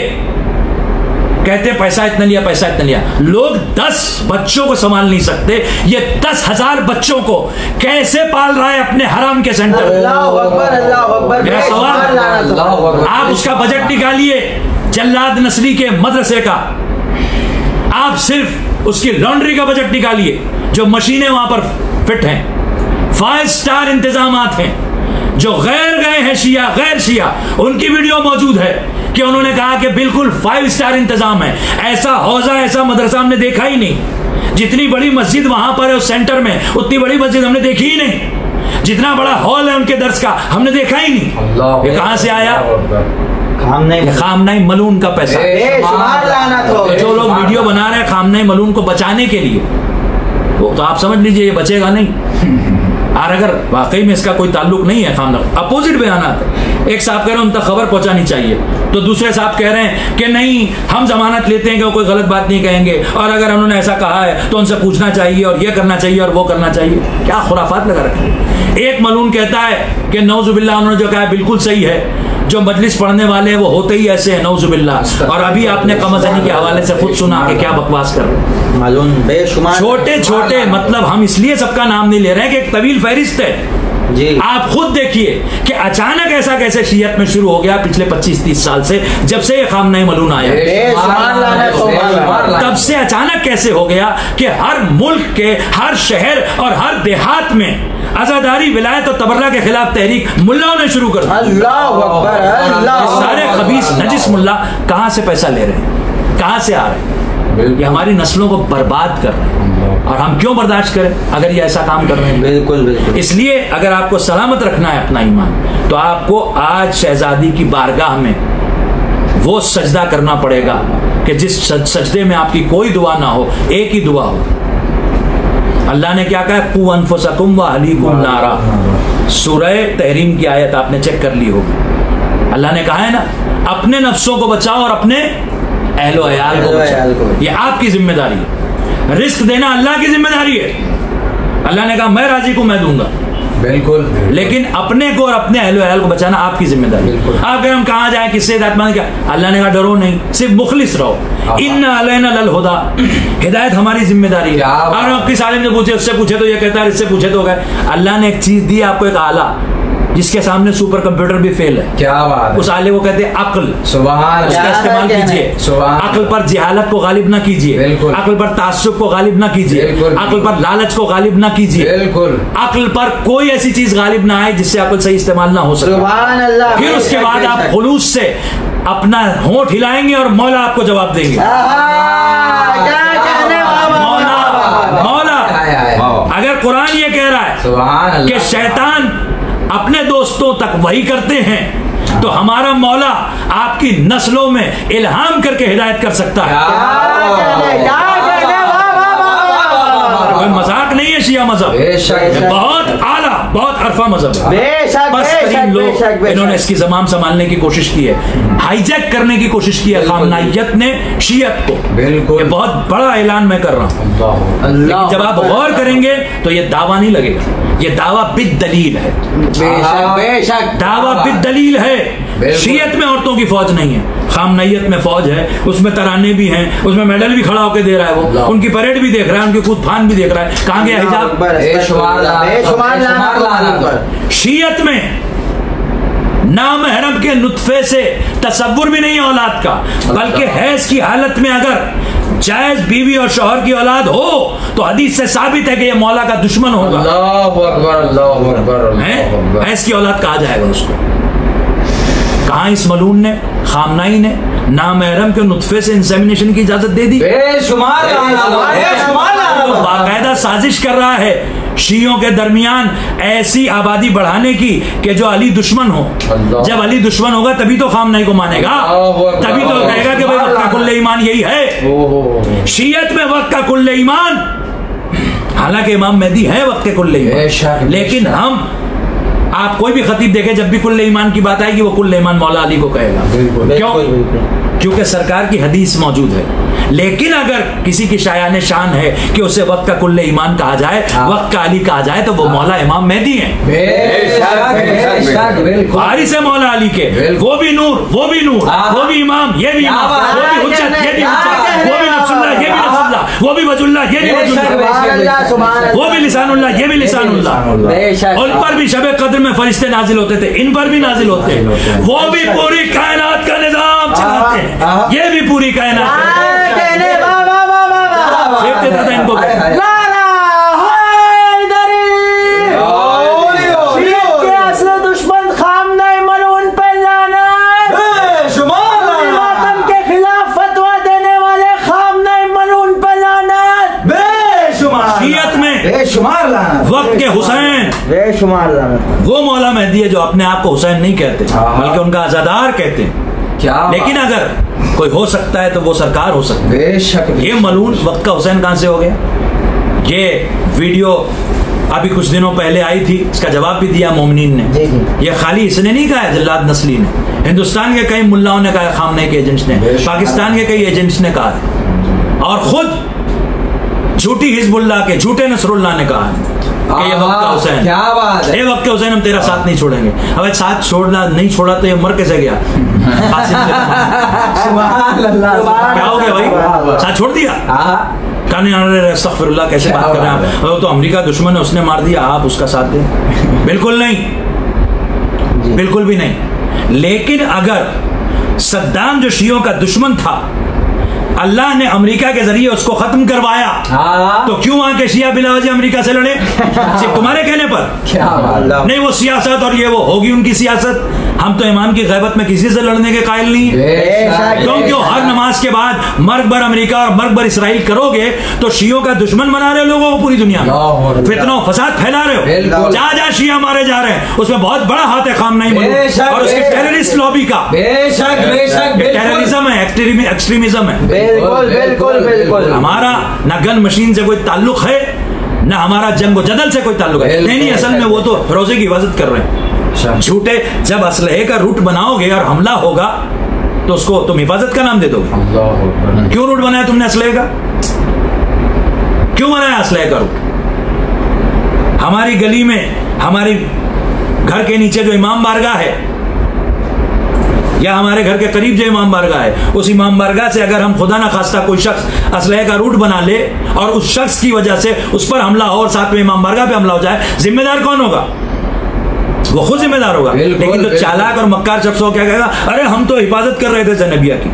कहते हैं पैसा इतना लिया, पैसा इतना लिया। लोग 10 बच्चों को संभाल नहीं सकते, ये 10,000 बच्चों को कैसे पाल रहा है अपने हराम के सेंटर। अल्लाह अकबर, अल्लाह अकबर। मेरा सवाल, आप उसका बजट निकालिए, जल्लाद नस्ली के मदरसे का आप सिर्फ उसकी लॉन्ड्री का बजट निकालिए, जो मशीनें वहां पर फिट हैं, 5 स्टार इंतजामात हैं। जो गैर गए हैं शिया, गैर शिया, उनकी वीडियो मौजूद है कि उन्होंने कहा कि बिल्कुल 5 स्टार इंतजाम है। ऐसा हौजा, ऐसा मदरसा हमने देखा ही नहीं। जितनी बड़ी मस्जिद वहां पर है उस सेंटर में, उतनी बड़ी मस्जिद हमने देखी ही नहीं। जितना बड़ा हॉल है उनके दर्स का, हमने देखा ही नहीं। ये कहां से आया? खामनाई मलून का पैसा। तो जो लोग वीडियो बना रहे हैं खामनाई मलून को बचाने के लिए, तो आप समझ लीजिए ये बचेगा नहीं। और अगर वाकई में इसका कोई ताल्लुक नहीं है, खामना अपोजिट बयानात है। एक साहब कह रहे हैं उन तक खबर पहुंचानी चाहिए, तो दूसरे साहब कह रहे हैं कि नहीं, हम जमानत लेते हैं कि वो कोई गलत बात नहीं कहेंगे, और अगर उन्होंने ऐसा कहा है तो उनसे पूछना चाहिए और ये करना चाहिए और वो करना चाहिए। क्या खुराफात लगा रखे हैं। एक मलून कहता है कि नौजुबिल्लाह, उन्होंने जो कहा है बिल्कुल सही है, जो मजलिस पढ़ने वाले हैं वो होते ही ऐसे हैं, नौजुबिल्लाह। और अभी आपने कमजनी के हवाले से खुद सुना कि क्या बकवास कर रहे हैं। मलून बेशुमार छोटे छोटे, मतलब हम इसलिए सबका नाम नहीं ले रहे हैं कि एक तवील फहरिस्त है जी। आप खुद देखिए कि अचानक ऐसा कैसे शियत में शुरू हो गया पिछले 25-30 साल से, जब से ये खामनाई मलून आया, तब से अचानक कैसे हो गया कि हर मुल्क के हर शहर और हर देहात में आजादारी, विलायत और तबर्रा के खिलाफ तहरीक मुल्लाओं ने शुरू कर दी। अल्लाह अकबर, अल्लाह। सारे खबीस नजिस मुल्ला कहां से पैसा ले रहे हैं, कहां से आ रहे हैं? ये हमारी नस्लों को बर्बाद कर रहे हैं, और हम क्यों बर्दाश्त करें अगर ये ऐसा काम कर रहे हैं? बिल्कुल बिल्कुल। इसलिए अगर आपको सलामत रखना है अपना ईमान, तो आपको आज शहजादी की बारगाह में वो सजदा करना पड़ेगा कि जिस सजदे में आपकी कोई दुआ ना हो, एक ही दुआ हो। अल्लाह ने क्या कहा? कू अनफुसकुम व अहलीकुम नारा। सूरह तहरीम की आयत आपने चेक कर ली होगी। अल्लाह ने कहा है ना, अपने नफ्सों को बचाओ और अपने अहलो अयाल को बचाओ। ये आपकी जिम्मेदारी है। रिस्क देना अल्लाह की जिम्मेदारी है। अल्लाह ने कहा मैं राजी को मैं दूंगा, बिल्कुल। लेकिन अपने को और अपने अहलो अयाल को बचाना आपकी जिम्मेदारी है। आप कहें हम कहाँ जाएं, किससे हिदायत मांगे? क्या अल्लाह ने कहा डरो नहीं, सिर्फ मुखलिस रहो। इन्ना अलैना लल हुदा, हिदायत हमारी जिम्मेदारी है। और आप किस आलिम ने पूछे, उससे पूछे तो ये कहता है, इससे पूछे तो गए। अल्लाह ने एक चीज दी आपको, एक आला जिसके सामने सुपर कंप्यूटर भी फेल है। क्या बात है। उस आले को कहते हैं अक्ल। सुभान, उसका इस्तेमाल कीजिए। अक्ल पर जहालत को गालिब ना कीजिए, अक्ल पर तासुब को गालिब ना कीजिए, अक्ल पर लालच को गालिब ना कीजिए, बिल्कुल। अक्ल पर कोई ऐसी चीज गालिब ना आए जिससे अक्ल सही इस्तेमाल ना हो सके। सुभान अल्लाह। फिर उसके बाद आप खुलूस से अपना होंठ हिलाएंगे और मौला आपको जवाब देंगे। मौला, अगर कुरान ये कह रहा है कि शैतान अपने दोस्तों तक वही करते हैं, तो हमारा मौला आपकी नस्लों में इल्हाम करके हिदायत कर सकता है। कोई मजाक नहीं है शिया मजहब, बहुत आला, बहुत अरफा मजहब है। बस करीम लोग इन्होंने इसकी ज़माम संभालने की कोशिश की है, हाईजैक करने की कोशिश की है खामनाइयत ने शियत को। बिल्कुल, ये बहुत बड़ा ऐलान मैं कर रहा हूँ। लेकिन जब आप गौर करेंगे तो ये दावा नहीं लगेगा, ये दावा बिद दलील है। बेशक बेशक दावा बिद दलील है। शियत में औरतों की फौज नहीं है, खामनाइयत में फौज है। उसमें तराने भी हैं, उसमें मेडल भी खड़ा होकर दे रहा है, वो उनकी परेड भी देख रहा है, उनकी कूद फान भी देख रहा है। कहाँ गया हिजाब? शियत में नामहरम के नुत्फे से तसव्वुर भी नहीं औलाद का, बल्कि हैज की हालत में अगर जायज बीवी और शौहर की औलाद हो तो हदीस से साबित है कि ये मौला का दुश्मन होगा। हैज की औलाद कहा जाएगा उसको? कहाँ इस मलून ने, खामनाई ने नामहरम के नुत्फे से इंसेमिनेशन की इजाजत दे दी? बाकायदा साजिश कर रहा है शियों के दरमियान ऐसी आबादी बढ़ाने की कि जो अली दुश्मन हो। जब अली दुश्मन होगा तभी तो खामनाई को मानेगा, तभी तो कहेगा कि भाई वक्त का कुल्ले ईमान यही है। शियत में वक्त का कुल्ले ईमान, हालांकि इमाम मेहदी है वक्त के कुल्ले ईमान, लेकिन हम आप कोई भी खतीब देखे जब भी कुल्ले ईमान की बात आएगी वो कुल्ले ईमान मौला अली को कहेगा। क्यों? क्योंकि सरकार की हदीस मौजूद है। लेकिन अगर किसी की शायान शान है कि उसे वक्त का कुल्ले ईमान कहा जाए, वक्त का अली कहा जाए, तो वो मौला इमाम मेहदी है। वारिस है मौला अली के, वो भी नूर, वो भी नूर, वो भी इमाम, ये भी इमाम, वो भी हुज्जत, ये भी हुज्जत, वो भी नफ्सुल्लाह, ये भी नफ्सुल्लाह, वो भी वजुल्लाह, ये भी वजुल्लाह, वो भी लिसानुल्लाह, ये भी लिसानुल्लाह। उन पर भी शबे कद्र में फरिश्ते नाजिल होते थे, इन पर भी नाजिल होते हैं। वो भी पूरी कायनात का निजाम चलाते हैं, ये भी पूरी कायनात कहने वाह वाह वाह वाह वाह देखते थे इनको। लाला हैदरी शियत के असली दुश्मन खामनाई मलून पे लानत, मातम के खिलाफ फतवा देने वाले खामनाई मलून पे लानत, शियत में बेशुमार लानत, वक्त के हुसैन बेशुमार लानत। वो मौला मेहदी है जो अपने आप को हुसैन नहीं कहते बल्कि उनका आजादार कहते हैं। क्या लेकिन अगर कोई हो सकता है तो वो सरकार हो सकती है। बेशक ये मलून वक्त का हुसैन कहां से हो गया? ये वीडियो अभी कुछ दिनों पहले आई थी, इसका जवाब भी दिया मोमिनीन ने। जी, जी। ये खाली इसने नहीं कहा है, जल्लाद नस्ली ने, हिंदुस्तान के कई मुल्लाओं ने कहा, खामने के एजेंट्स ने, पाकिस्तान के कई एजेंट्स ने कहा है, और खुद झूठी हिजबुल्लाह के झूठे नसरुल्लाह ने कहा है कि ये वक्त का हुसैन, क्या बात है, ये वक्त के हुसैन हम तेरा साथ नहीं छोड़ेंगे। अब साथ छोड़ना नहीं छोड़ा तो ये मर कैसे गया? सुभान अल्लाह, क्या हो गया भाई? साथ छोड़ दिया? अस्तगफिरुल्लाह, कैसे बात कर रहे हैं आप? तो अमेरिका दुश्मन है, उसने मार दिया, आप उसका साथ दें? बिल्कुल नहीं, बिल्कुल भी नहीं। लेकिन अगर सद्दाम जो शियों का दुश्मन था, अल्लाह ने अमेरिका के जरिए उसको खत्म करवाया, तो क्यों वहां के शिया बिलावजी अमेरिका से लड़े? सिर्फ तुम्हारे कहने पर? क्या बात, नहीं, वो सियासत और ये वो होगी उनकी सियासत। हम तो इमाम की गैबत में किसी से लड़ने के कायल नहीं है। तुम क्यों हर नमाज के बाद मर्ग भर अमेरिका और मर्ग भर इसराइल करोगे तो शियों का दुश्मन बना रहे हो लोगों को पूरी दुनिया में, फितना फसाद फैला रहे हो। जहाँ जहाँ शिया मारे जा रहे हैं उसमें बहुत बड़ा हाथ है खामनाई मलून और उसके टेररिस्ट लॉबी का। बेशक बेशक, टेररिज्म है, एक्सट्रीमिज्म है। बिल्कुल बिल्कुल बिल्कुल। हमारा न गन मशीन से कोई ताल्लुक है, न हमारा जंग जदल से कोई ताल्लुक है। नहीं, असल में वो तो रोजे की हिफाजत कर रहे हैं। झूठे जब असलहे का रूट बनाओगे और हमला होगा तो उसको तुम हिफाजत का नाम दे दोगे। क्यों रूट बनाया तुमने असलहे का? क्यों बनाया असलहे का रूट? हमारी गली में, हमारी घर के नीचे जो इमाम बारगाह है या हमारे घर के करीब जो इमाम बारगाह है, उस इमाम बारगाह से अगर हम खुदा ना खास्ता कोई शख्स असलहे का रूट बना ले और उस शख्स की वजह से उस पर हमला हो और साथ में इमाम बारगाह पे हमला हो जाए, जिम्मेदार कौन होगा? वो खुद जिम्मेदार होगा। लेकिन तो चालाक और मक्कार शख्स हो क्या कहेगा? अरे हम तो हिफाजत कर रहे थे ज़ैनबिया की,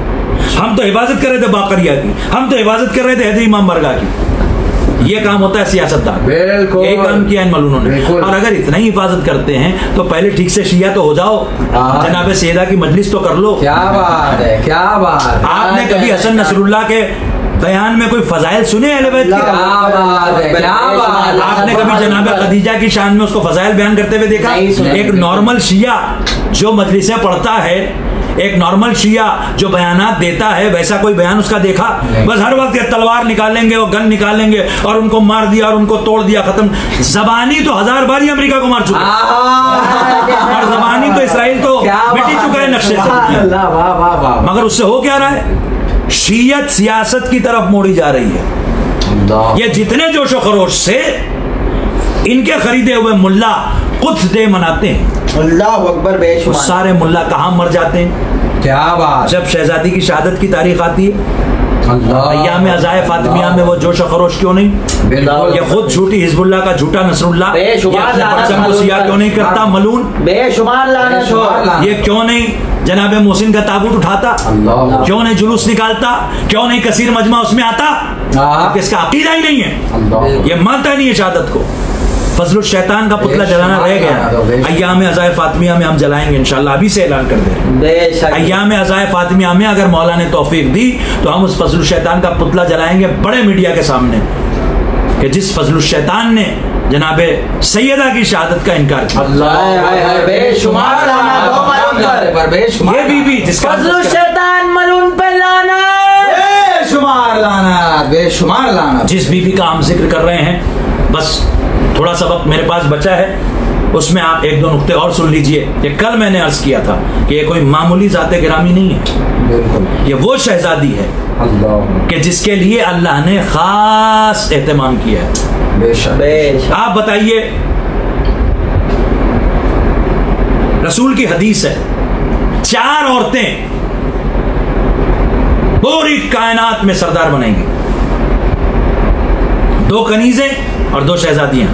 हम तो हिफाजत कर रहे थे बाकरिया की, हम तो हिफाजत कर रहे थे हैदरी इमाम बारगाह की। ये काम होता है सियासतदान, यही काम किया इन मलूनों ने। और अगर इतना ही हिफाजत करते हैं तो पहले ठीक से शिया तो हो जाओ, जनाब सैयदा की मजलिस तो कर लो। क्या बात है, क्या बात। आपने कभी हसन नसरुल्लाह के बयान में कोई फजाइल सुने अहले बैत के? क्या बात है, क्या बात। आपने कभी जनाब खदीजा की शान में उसको फजाइल बयान करते हुए देखा? एक नॉर्मल शिया जो मजलिसें पढ़ता है, एक नॉर्मल शिया जो बयानात देता है, वैसा कोई बयान उसका देखा? बस हर वक्त ये तलवार निकालेंगे और गन निकालेंगे और उनको मार दिया और उनको तोड़ दिया, खत्म। जबानी तो 1000 बार ही अमेरिका को मार चुका और जबानी तो इसराइल तो मिट ही चुका है नक्शे से। मगर उससे हो क्या रहा है? शियत सियासत की तरफ मोड़ी जा रही है। ये जितने जोशो खरोश से इनके खरीदे हुए मुल्ला कुछ डे मनाते हैं, अल्लाह अकबर, बेशुमार। सारे मुल्ला कहाँ मर जाते हैं? क्या बात। जब शहजादी की शहादत की तारीख आती है, अय्याम अज़ाए फातिमिया में वो जोश खरोश क्यों नहीं? बिल्कुल। ये खुद झूठी हिजबुल्लाह का झूठा नसरुल्लाह ये अपने परचम को सिया क्यों नहीं करता? मलून बेशुमार लानत हो। ये क्यों नहीं जनाब मोहसिन का ताबूत उठाता? क्यों नहीं जुलूस निकालता? क्यों नहीं कसीर मजमा उसमें आता? इसका अकीदा ही नहीं है, ये मानता नहीं है शहादत को। फजलुल शैतान का पुतला जलाना रह गया। अय्याम अज़ाए फातिमिया में हम जलाएंगे इंशाल्लाह, अभी से ऐलान कर दे रहे हैं। अय्याम अज़ाए फातिमिया में अगर मौला ने तौफीक दी तो हम उस फजलुल शैतान का पुतला जलाएंगे बड़े मीडिया के सामने, कि जिस फजलुल शैतान ने जनाबे सैयदा की शहादत का इनकार किया। बेशुमार लानत हो। ये बीबी जिसका फजलुल शैतान मलून पे लानत, बेशुमार लानत, बेशुमार लानत। जिस बीबी का हम जिक्र कर रहे हैं, बस थोड़ा सा वक्त मेरे पास बचा है, उसमें आप एक दो नुक्ते और सुन लीजिए। ये कल मैंने अर्ज किया था कि ये कोई मामूली जाते गिरामी नहीं है, ये वो शहजादी है कि जिसके लिए अल्लाह ने खास एहतमाम किया है। बेशक। आप बताइए, रसूल की हदीस है, 4 औरतें पूरी कायनात में सरदार बनेंगी, 2 कनीजें और 2 शहजादियां।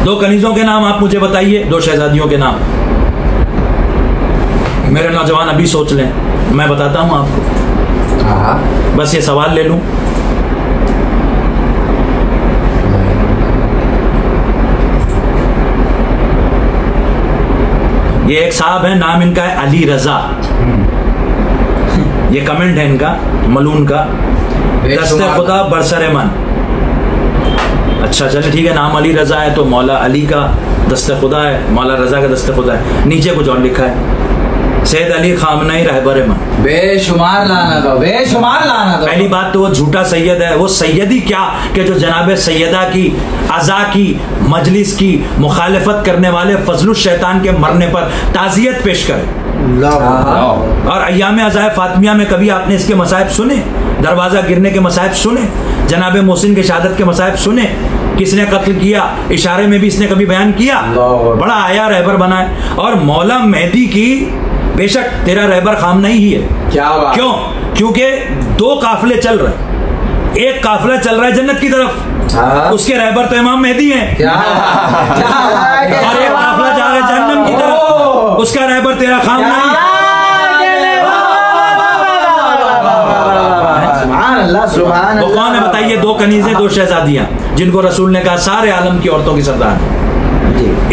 2 कनीजों के नाम आप मुझे बताइए, 2 शहजादियों के नाम। मेरे नौजवान अभी सोच लें, मैं बताता हूँ आपको, बस ये सवाल ले लूँ। ये एक साहब है, नाम इनका है अली रजा, ये कमेंट है इनका मलून का, दस्ते खुदा बरसरे मन। अच्छा चले ठीक है, नाम अली रजा है तो मौला अली का दस्ते खुदा है, मौला रजा का दस्ते खुदा है। नीचे कुछ और लिखा है, सैयद अली खामनई रहबर मन। बेशुमार लानत हो, बेशुमार लानत हो। पहली बात तो वो झूठा सैयद है, वो सैयदी क्या कि जो जनाब सैयदा की अज़ा की मजलिस की मुखालफत करने वाले फजलुल शैतान के मरने पर ताज़ियत पेश करे। और अय्याम अज़ाए फातिमिया में कभी आपने इसके मसाइब सुने? दरवाज़ा गिरने के मसाइब सुने? जनाब मोहसिन के शहादत के मसाइब सुने? किसने कत्ल किया इशारे में भी इसने कभी बयान किया? बड़ा आया रहबर बना है। और मौला मेहदी की बेशक तेरा रहबर खामनई ही है। क्या बात? क्यों? क्योंकि दो काफिले चल रहे, एक काफिला चल रहा है जन्नत की तरफ, उसके रहबर तो इमाम मेहदी हैं, क्या और एक काफिला जा रहा है जहन्नम की तरफ, उसका रहबर तेरा खामनई है। वो कौन है बताइए? दो कनीज़ें, दो शहजादियां जिनको रसूल ने कहा सारे आलम की औरतों की सरदार।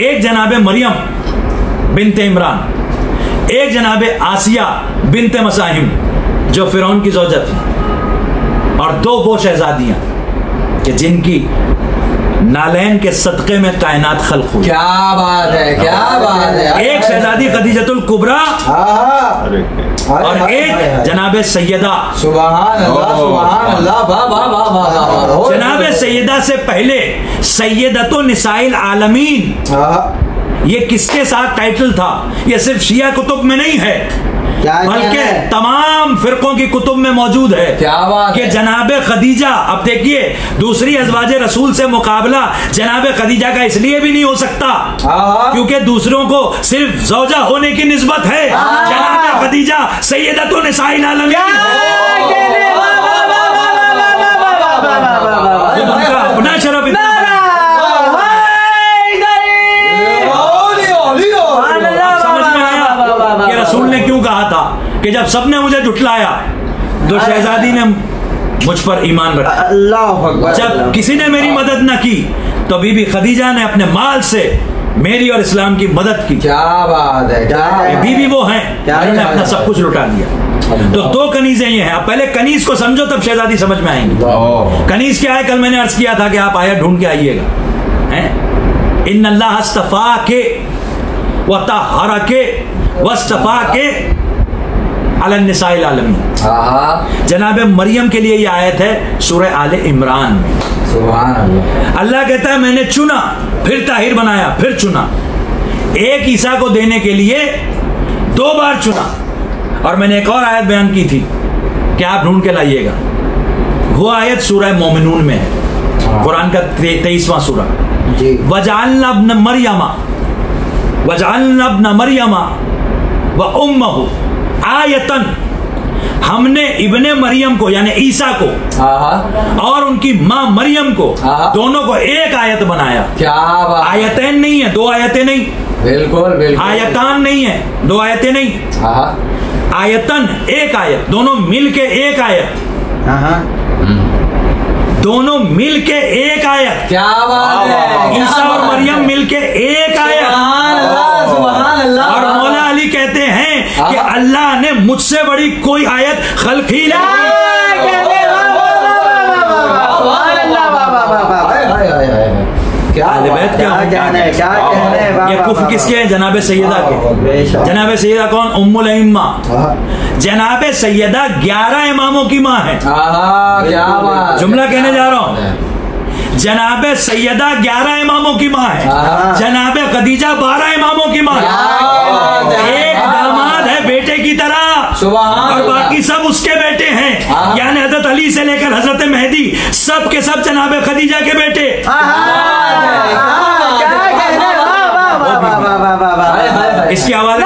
एक जनाबे मरियम बिनते इमरान, एक जनाबे आसिया बिनते मसाहिम जो फिरौन की ज़ौजा थी, और दो वो शहजादियां कि जिनकी नालैन के सदक़े में कायनात खल्क़ हुई। क्या बात है, क्या बात है। एक शहजादी खदीजतुल कुबरा और एक जनाबे सैयदा। सुभान अल्लाह, सुभान अल्लाह, वाह वाह वाह वाह वाह। जनाबे सैयदा से पहले सैयदतुन निसाइल आलमीन, ये किसके साथ टाइटल था? ये सिर्फ शिया कुतुब में नहीं है, बल्कि तमाम फिरकों की कुतुब में मौजूद है। क्या बात कि जनाबे खदीजा, अब देखिए दूसरी अज़वाजे रसूल से मुकाबला जनाबे खदीजा का इसलिए भी नहीं हो सकता क्योंकि दूसरों को सिर्फ ज़ौजा होने की निस्बत है। जनाबे खदीजा सैयदतुन निसाइल आलमीन, अपना शरफ रसूल ने क्यों कहा था कि जब सबने मुझे जुटलाया तो शहजादी ने मुझ पर ईमान रखा। अल्लाह अकबर। जब किसी ने मेरी मदद न की तो बीबी खदीजा ने अपने माल से मेरी और इस्लाम की मदद की। क्या बात है, क्या बीबी वो हैं जिन्होंने अपना सब कुछ लुटा दिया। तो दो कनीजें ये हैं। आप पहले कनीज को समझो तब शहजादी समझ में आएंगी। कनीज क्या है? कल मैंने अर्ज किया था कि आप आया ढूंढ के आइएगा। इन्नल्लाह अस्तफा के व तहरा के वस्तफा के अलन निसाइल आलमीन। जनाबे मरियम के लिए ये आयत है सूरह आले इमरान में। सुभान अल्लाह। अल्लाह कहता है मैंने चुना, फिर ताहिर बनाया, फिर चुना। एक ईसा को देने के लिए दो बार चुना। और मैंने एक और आयत बयान की थी कि आप ढूंढ के लाइएगा। वो आयत सूरह मोमिनून में है, कुरान का 23वां सूरा। वजअलना इब्न मरियमा व उम्महु आयतन, हमने इब्ने मरियम को यानी ईसा को और उनकी मां मरियम को दोनों को एक आयत बनाया। क्या बात? आयतैन नहीं है, दो आयतें नहीं। बिल्कुल बिल्कुल। आयतान नहीं है, दो आयतें नहीं। आयतन एक आयत, दोनों मिल के एक आयत। दोनों मिल के एक आयत। क्या बात है? ईसा और मरियम मिल के एक आयत। सुभान अल्लाह। और मौला अली कहते हैं कि अल्लाह ने मुझसे बड़ी कोई आयत खल्क ही नहीं। ये कुफ्र किसके हैं? जनाबे सैयदा के। जनाबे सैयदा कौन? उम्मुल अइम्मा। जनाबे सैयदा 11 इमामों की माँ है। जुमला कहने जा रहा हूँ। जनाबे सैयदा 11 इमामों की माँ है। जनाबे खदीजा 12 इमामों की माँ है। एक दामाद है बेटे की तरह और बाकी सब उसके बेटे हैं। यानी हजरत अली से लेकर हजरत मेहदी सब के सब जनाबे खदीजा के बेटे। इसकी आवाज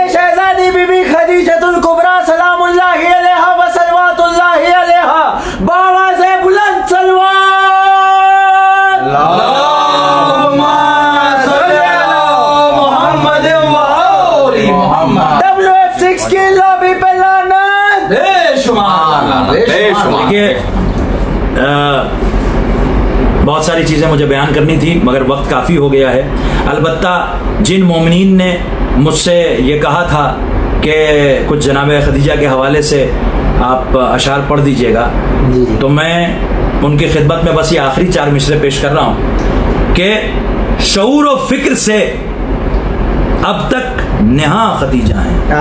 शहजादी बीबी खदीजतुल कुबरा सलामुल्लाहि अलैहा व सलवातुल्लाहि अलैहा बावाज़ बुलंद सलवात। WF6 की लॉबी पे लानत। देखिए बहुत सारी चीज़ें मुझे बयान करनी थी मगर वक्त काफ़ी हो गया है। अलबत्ता जिन मोमिनीन ने मुझसे ये कहा था कि कुछ जनाब खदीजा के हवाले से आप अशार पढ़ दीजिएगा, तो मैं उनकी खिदमत में बस ये आखिरी 4 मिसरे पेश कर रहा हूँ कि शऊर व फिक्र से अब तक नेहा खदीजा हैं। क्या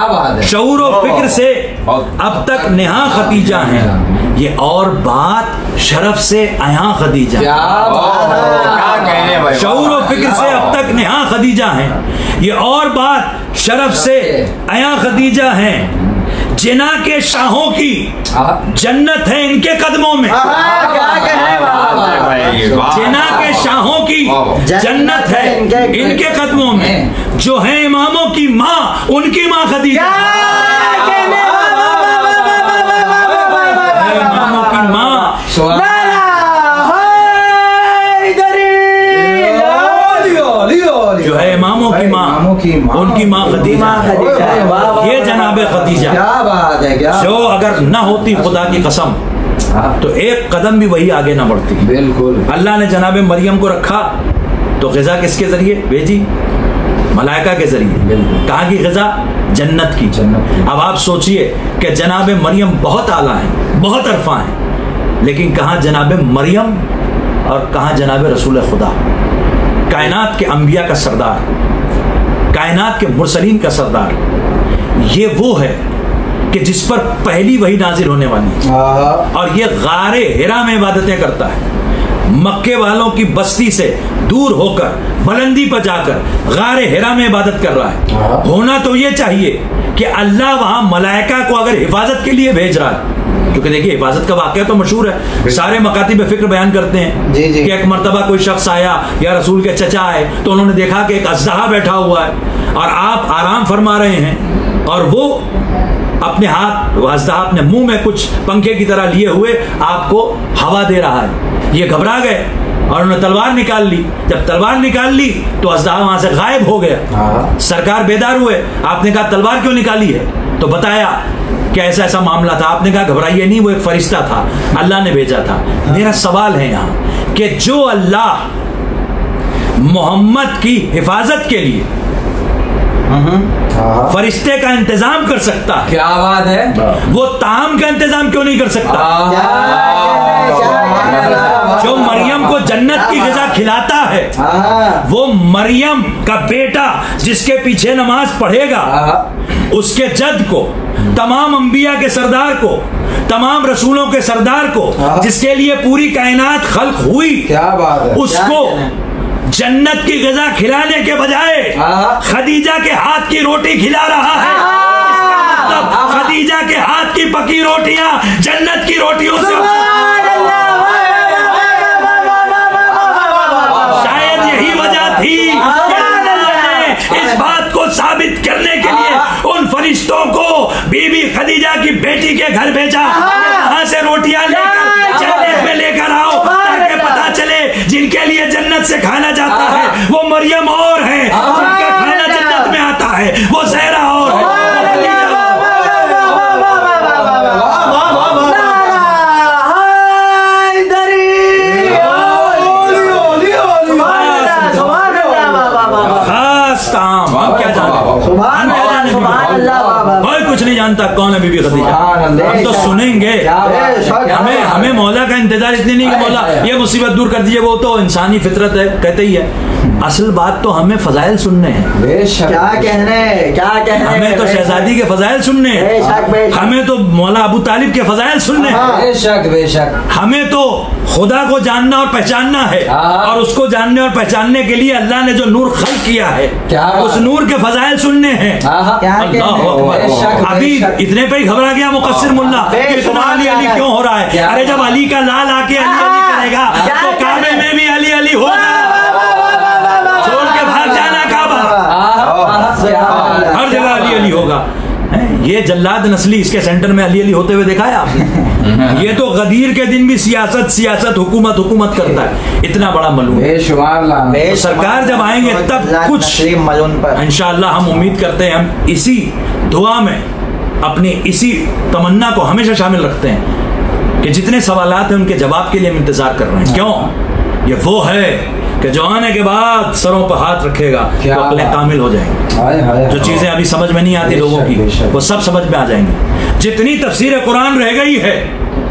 बात है। शऊर व फिक्र से अब तक नेहा खदीजा हैं, ये और बात शरफ से अया खदीजा। शऊर व फिक्र से अब तक नेहा खदीजा हैं, ये और बात शरफ से अया खदीजा हैं। जिना के शाहों की जन्नत है इनके कदमों में। जिना के शाहों की जन्नत है इनके कदमों में। जो है इमामों की माँ उनकी माँ खदीजा। इमामों की माँ जो है इमामों की माँ उनकी माँ खदीजा। ये जनाब खदीजा। क्या बात है। क्या जो अगर न होती खुदा की कसम तो एक कदम भी वही आगे ना बढ़ती। बिल्कुल। अल्लाह ने जनाब मरियम को रखा तो ग़िज़ा किसके जरिए भेजी? मलाइका के जरिए। कहाँ की ग़िज़ा? जन्नत की। अब आप सोचिए कि जनाब मरियम बहुत आला है, बहुत अरफा है, लेकिन कहाँ जनाब मरियम और कहाँ जनाब रसूल खुदा, कायनात के अंबिया का सरदार, कायनात के मुरसलीन का सरदार। ये वो है कि जिस पर पहली वही नाजिल होने वाली, और ये गारे हिरा में इबादतें करता है। मक्के वालों की बस्ती से दूर होकर बुलंदी पर जाकर गारे हिरा में इबादत कर रहा है। होना तो ये चाहिए कि अल्लाह वहां मलाइका को अगर हिफाजत के लिए भेज रहा है, क्योंकि देखिए हिफाजत का वाक़या तो मशहूर है, सारे मकातिब फिक्र बयान करते हैं कि एक मर्तबा कोई शख्स आया या रसूल के चचा आए तो उन्होंने देखा कि एक अज़्ज़हा बैठा हुआ है और आप आराम फरमा रहे हैं और वो अपने हाथ अज़्ज़हा अपने मुंह में कुछ पंखे की तरह लिए हुए आपको हवा दे रहा है। ये घबरा गए और उन्होंने तलवार निकाल ली। जब तलवार निकाल ली तो अज़्ज़हा वहां से गायब हो गया। सरकार बेदार हुए, आपने कहा तलवार क्यों निकाली है? तो बताया कि ऐसा ऐसा मामला था। आपने कहा घबराइए नहीं, वो एक फरिश्ता था, अल्लाह ने भेजा था। मेरा सवाल है यहाँ कि जो अल्लाह मोहम्मद की हिफाजत के लिए फरिश्ते का इंतजाम कर सकता है, क्या बात है, वो ताम का इंतजाम क्यों नहीं कर सकता? जो मरियम को जन्नत की ग़िज़ा खिलाता है, वो मरियम का बेटा जिसके पीछे नमाज पढ़ेगा, उसके जद को, तमाम अंबिया के सरदार को, तमाम रसूलों के सरदार को, जिसके लिए पूरी कायनात खल्क हुई, क्या बात है, उसको जन्नत की ग़िज़ा खिलाने के बजाय खदीजा के हाथ की रोटी खिला रहा है। मतलब खदीजा के हाथ की पकी रोटियां जन्नत की रोटियों से शायद यही वजह थी कि इस बात को साबित करने के लिए उन फरिश्तों को बीबी खदीजा की बेटी के घर भेजा, वहां से रोटियां लेकर जन्नत में लेकर आओ, ताकि पता चले जिनके लिए जन्नत से खाना जाता है वो मरियम और है, जिनका खाना जन्नत में आता है वो ज़हरा और है। कोई कुछ नहीं जानता कौन है बीबी खदीजा। हम तो सुनेंगे, हमें मौला का इंतजार इसलिए नहीं कि मौला ये मुसीबत दूर कर दीजिए, वो तो इंसानी फितरत है, कहते ही है। असल बात तो हमें फजाइल सुनने हैं। क्या कहने हमें तो शहजादी के फजाइल सुनने हैं, हमें तो मौला अबू तालिब के फजाइल सुनने हैं। बेशक हमें तो खुदा को जानना और पहचानना है, और उसको जानने और पहचानने के लिए अल्लाह ने जो नूर खल्क किया है उस नूर के फजाइल सुनने हैं। अभी इतने पे ही घबरा गया मुकस्सिर मुल्ला, इतना अली अली क्यों हो रहा है? अरे जब अली का लाल आके अली अली करेगा तो काबे में भी अली अली होगा। छोड़ के भाग जाना काबा, हर जगह अली अली होगा। ये जल्लाद नस्ली इसके सेंटर में अली अली होते हुए देखा है आपने? ये तो गदीर के दिन भी सियासत हुकूमत करता है, इतना बड़ा मलून। तो सरकार जब आएंगे तब कुछ इंशाअल्लाह हम उम्मीद करते हैं, हम इसी दुआ में अपनी इसी तमन्ना को हमेशा शामिल रखते हैं कि जितने सवालात हैं उनके जवाब के लिए हम इंतजार कर रहे हैं। क्यों? ये वो है कि जो आने के बाद सरों पर हाथ रखेगा तो अक्लें कामिल हो जाएंगी। जो चीजें अभी समझ में नहीं आती लोगों की, वो सब समझ में आ जाएंगी। जितनी तफसीर कुरान रह गई है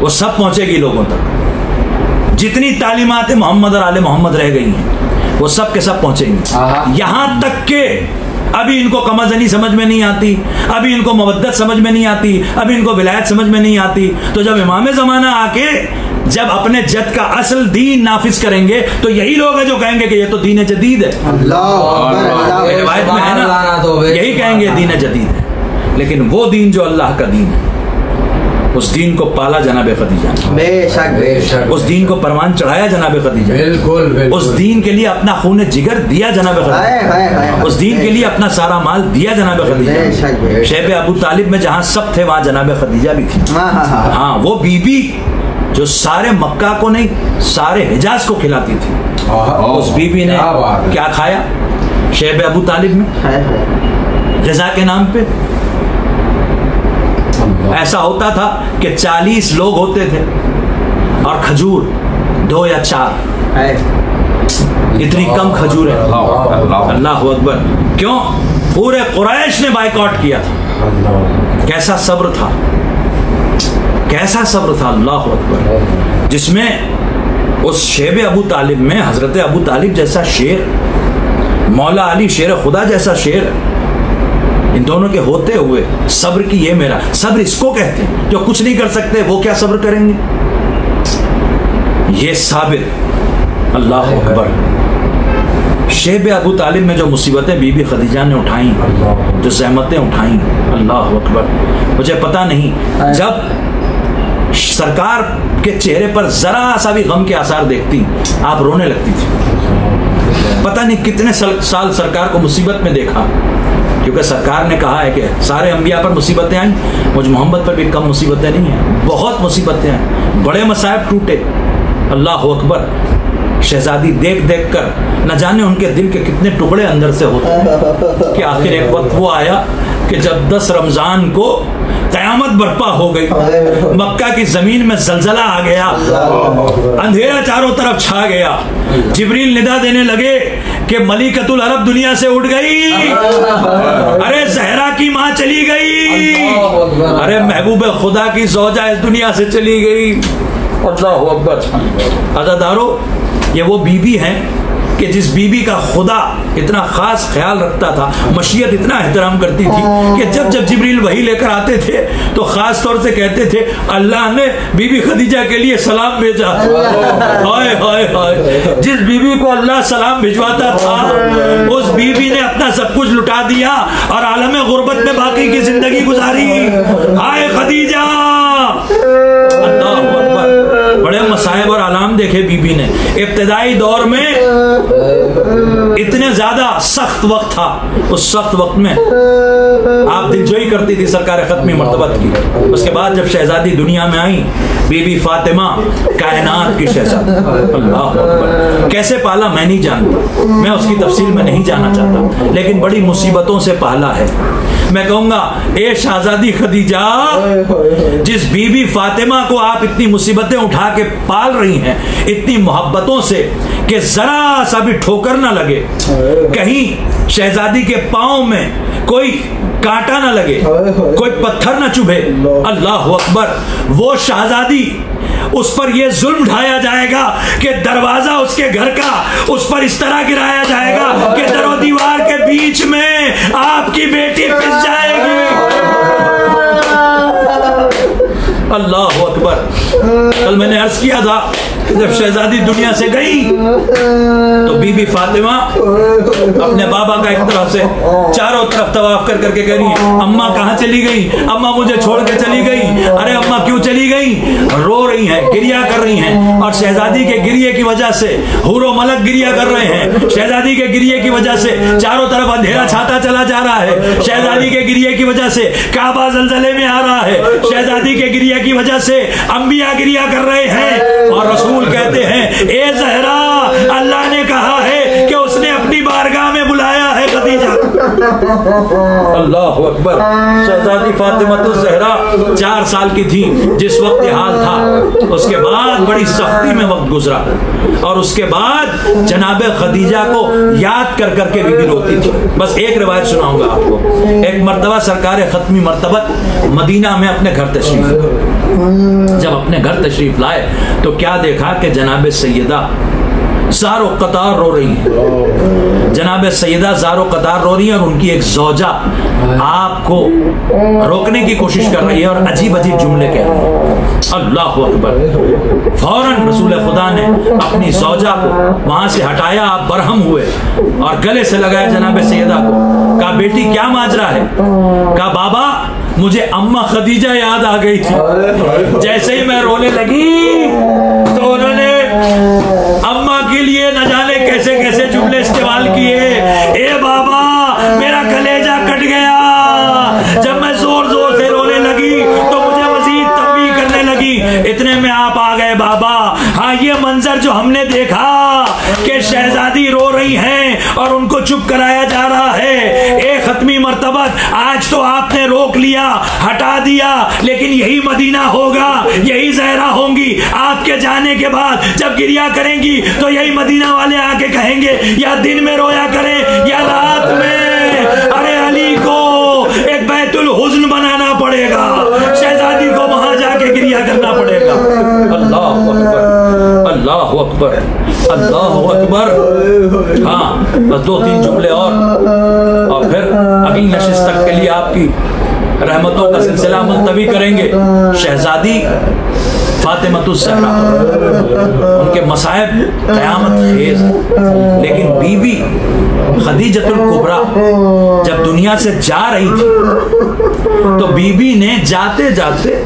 वो सब पहुंचेगी लोगों तक। जितनी तालीमात मोहम्मद और आले मोहम्मद रह गई हैं वो सब के सब पहुंचेंगी। यहां तक के अभी इनको कमज़नी समझ में नहीं आती, अभी इनको मवद्दत समझ में नहीं आती, अभी इनको विलायत समझ में नहीं आती, तो जब इमाम ज़माना आके जब अपने जद का असल दीन नाफिज करेंगे तो यही लोग हैं जो कहेंगे कि ये तो दीन जदीद है। रिवायत में है ना, यही कहेंगे दीन जदीद है। लेकिन वो दीन जो अल्लाह का दीन है, उस दीन को पाला जनाब खदीजा, बेशक उस दीन को परवान चढ़ाया जनाब खदीजा, बिल्कुल उस दीन के लिए अपना खून जिगर दिया जनाब खदीजा, उस दीन के लिए अपना सारा माल दिया जनाब खदीजा। शैब अबू तालिब में जहाँ सब थे वहाँ जनाब खदीजा भी थी। हाँ, वो बीबी जो सारे मक्का को नहीं सारे हिजाज को खिलाती थी, उस बीबी ने क्या खाया शैब अबू तालिब में ग़िज़ा के नाम पे? ऐसा होता था कि 40 लोग होते थे और खजूर 2 या 4, इतनी कम खजूर है। अल्लाह अकबर। क्यों? पूरे कुरैश ने बाइकआउट किया था। कैसा सब्र था, कैसा सब्र था, अल्लाह अकबर। जिसमें उस शैब अबू तालिब में हजरत अबू तालिब जैसा शेर, मौला अली शेर खुदा जैसा शेर, इन दोनों के होते हुए सब्र की, ये मेरा सब्र इसको कहते हैं जो कुछ नहीं कर सकते, वो क्या सब्र करेंगे? ये साबिर। अल्लाह अकबर। शैब अबू तालिब में जो मुसीबतें बीबी खदीजा ने उठाई, जो ज़हमतें उठाई, अल्लाह अकबर। मुझे पता नहीं, जब सरकार के चेहरे पर जरा सा भी गम के आसार देखती आप रोने लगती थी। पता नहीं कितने साल सरकार को मुसीबत में देखा, क्योंकि सरकार ने कहा है कि सारे अंबिया पर मुसीबतें आई, मुझ मोहम्मद पर भी कम मुसीबतें नहीं हैं, बहुत मुसीबतें हैं, बड़े मसाइब टूटे। अल्लाह अकबर। शहजादी देख देख कर न जाने उनके दिल के कितने टुकड़े अंदर से होते कि आखिर एक वक्त वो आया कि जब 10 रमजान को क़यामत बर्पा हो गई, मक्का की जमीन में जलजला आ गया, अंधेरा चारों तरफ छा गया, जिब्रील निदा देने लगे कि मलिकतुल अरब दुनिया से उठ गई, अरे ज़हरा की माँ चली गई, अरे महबूब खुदा की ज़ौजा इस दुनिया से चली गई। अल्लाहु अकबर। अज़ादारो, ये वो बीबी हैं कि जिस बीबी का खुदा इतना खास ख्याल रखता था, मशीयत इतना एहतराम करती थी कि जब जब जिब्रील वही लेकर आते थे तो खास तौर से कहते थे अल्लाह ने बीबी खदीजा के लिए सलाम भेजा। हाय हाय हाय। जिस बीबी को अल्लाह सलाम भिजवाता था उस बीबी ने अपना सब कुछ लुटा दिया और आलम गुर्बत में बाकी की जिंदगी गुजारी। हाय खदीजा। अल्लाह अकबर। बड़े मसाइब और आलाम देखे बीबी ने। इब्तिदाई दौर में इतने ज्यादा सख्त वक्त था, उस सख्त वक्त में आप दिलजोई करती थी सरकार खत्मी मर्तबत की। उसके बाद जब शहजादी दुनिया में आई, बीबी फातिमा कायनात की शहजादी, अल्लाह अकबर। कैसे पाला मैं नहीं जानता, मैं उसकी तफसील में नहीं जाना चाहता, लेकिन बड़ी मुसीबतों से पाला है। मैं कहूंगा ए शहजादी खदीजा, जिस बीबी फातिमा को आप इतनी मुसीबतें उठा के पाल रही हैं, इतनी मोहब्बतों से कि जरा सा भी ठोकर ना लगे, कहीं शहजादी के पांव में कोई कांटा ना लगे, कोई पत्थर ना चुभे। अल्लाह अकबर। वो शहजादी, उस पर यह जुल्म ढाया जाएगा कि दरवाजा उसके घर का उस पर इस तरह गिराया जाएगा कि दरो दीवार के बीच में आपकी बेटी पिस जाएगी। अल्लाह अकबर। अकबर। कल मैंने अर्ज किया था जब शहजादी दुनिया से गई तो बीबी फातिमा अपने बाबा का एक तरफ से चारों तरफ तवाफ कर करके कह रही है, अम्मा कहाँ चली गई, अम्मा मुझे छोड़ के चली गई, अरे अम्मा क्यों चली गई। रो रही हैं, गिरिया कर रही हैं, और शहजादी के गिरिये की वजह से हुरो मलक गिरिया कर रहे हैं। शहजादी के गिरिये की वजह से चारों तरफ अंधेरा छाता चला जा रहा है। शहजादी के गिरिये की वजह से काबा जलजले में आ रहा है। शहजादी के गिरिया की वजह से अंबिया गिरिया कर रहे हैं। और रसूल कहते हैं, ए ज़हरा, अल्लाह ने कहा है कि उसने अपनी बारगाह में बुलाया है खदीजा। अल्लाह अकबर। शहजादी फातिमा तो ज़हरा 4 साल की थी जिस वक्त ये हाल था। उसके बाद बड़ी सख्ती में वक्त गुजरा और उसके बाद जनाबे खदीजा को याद कर करके बीबी रोती थी। बस एक रिवायत सुनाऊंगा आपको। एक मर्तबा सरकार खत्मी मर्तबत मदीना में अपने घर तशरीफ लाए। जब अपने घर तशरीफ लाए तो क्या देखा कि जनाबे सैयदा ज़ारो कतार रो रही है। जनाबे सैयदा ज़ारो कतार रो रही है और उनकी एक ज़ौजा आपको रोकने की कोशिश कर रही है और अजीब अजीब जुमले कह रही है। अल्लाह अकबर। फौरन रसूल खुदा ने अपनी ज़ौजा को वहां से हटाया, आप बरहम हुए और गले से लगाया जनाबे सैयदा को। कहा, बेटी क्या माजरा है। कहा, बाबा मुझे अम्मा खदीजा याद आ गई थी। जैसे ही मैं रोने लगी तो उन्होंने अम्मा के लिए न जाने कैसे कैसे जुमले इस्तेमाल किए। ए बाबा, मेरा कलेजा कट गया। जब मैं जोर जोर से रोने लगी तो मुझे मजीद तंबीह करने लगी। इतने में आप आ गए बाबा। हाँ, ये मंजर जो हमने देखा कि शहजादी रो रही हैं और उनको चुप कराया जा रहा है। ए खत्मी मर्तबत, आज तो आपने रोक लिया, हटा दिया, लेकिन यही मदीना होगा, यही ज़हरा होंगी। आपके जाने के बाद जब गिरिया करेंगी तो यही मदीना वाले आके कहेंगे, या दिन में रोया करें या रात में। अरे अली को एक बैतुल हुज़्न बनाना पड़ेगा, शहजादी को वहां जाके गिरिया करना पड़ेगा। अल्लाह अकबर, अल्लाह अकबर, अल्लाह अकबर। हाँ, बस 2-3 जुमले और फिर अगली नशिस्त तक के लिए आपकी रहमतों का सिलसिला मुलतवी करेंगे। शहजादी फातिमतुज़ ज़हरा, उनके मसाइब क़यामत खेज़, लेकिन बीबी खदीजतुल कुबरा जब दुनिया से जा रही थी तो बीबी ने जाते जाते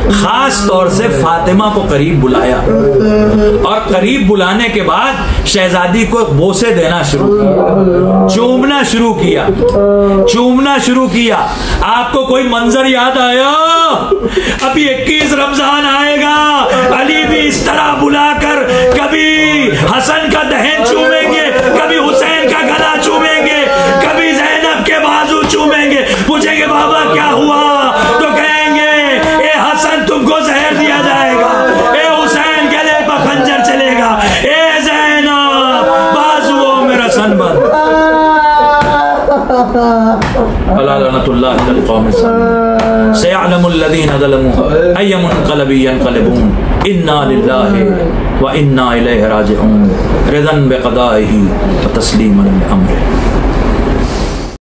खास तौर से फातिमा को करीब बुलाया और करीब बुलाने के बाद शहजादी को बोसे देना शुरू किया, चूमना शुरू किया, चूमना शुरू किया। आपको कोई मंजर याद आया? अभी 21 रमजान आएगा, अली भी इस तरह बुलाकर कभी हसन का दहन चूमेंगे, कभी हुसैन का गला चूमेंगे, कभी ज़ैनब के बाजू चूमेंगे। पूछेंगे बाबा क्या हुआ, तो कहेंगे ए हसन तुमको जहर दिया जाएगा, ए हुसैन गले पर खंजर चलेगा, ए ज़ैनब बाजुओं में रसन बंद। अला लअनतुल्लाहि अलल कौम सयअलमुल लज़ीना ज़लमू अय्य मुनक़लबिन यनक़लिबून इन्ना लिल्लाहि व इन्ना इलैहि राजिऊन रिज़न बिक़दाइहि व तस्लीमन बिअम्रिहि।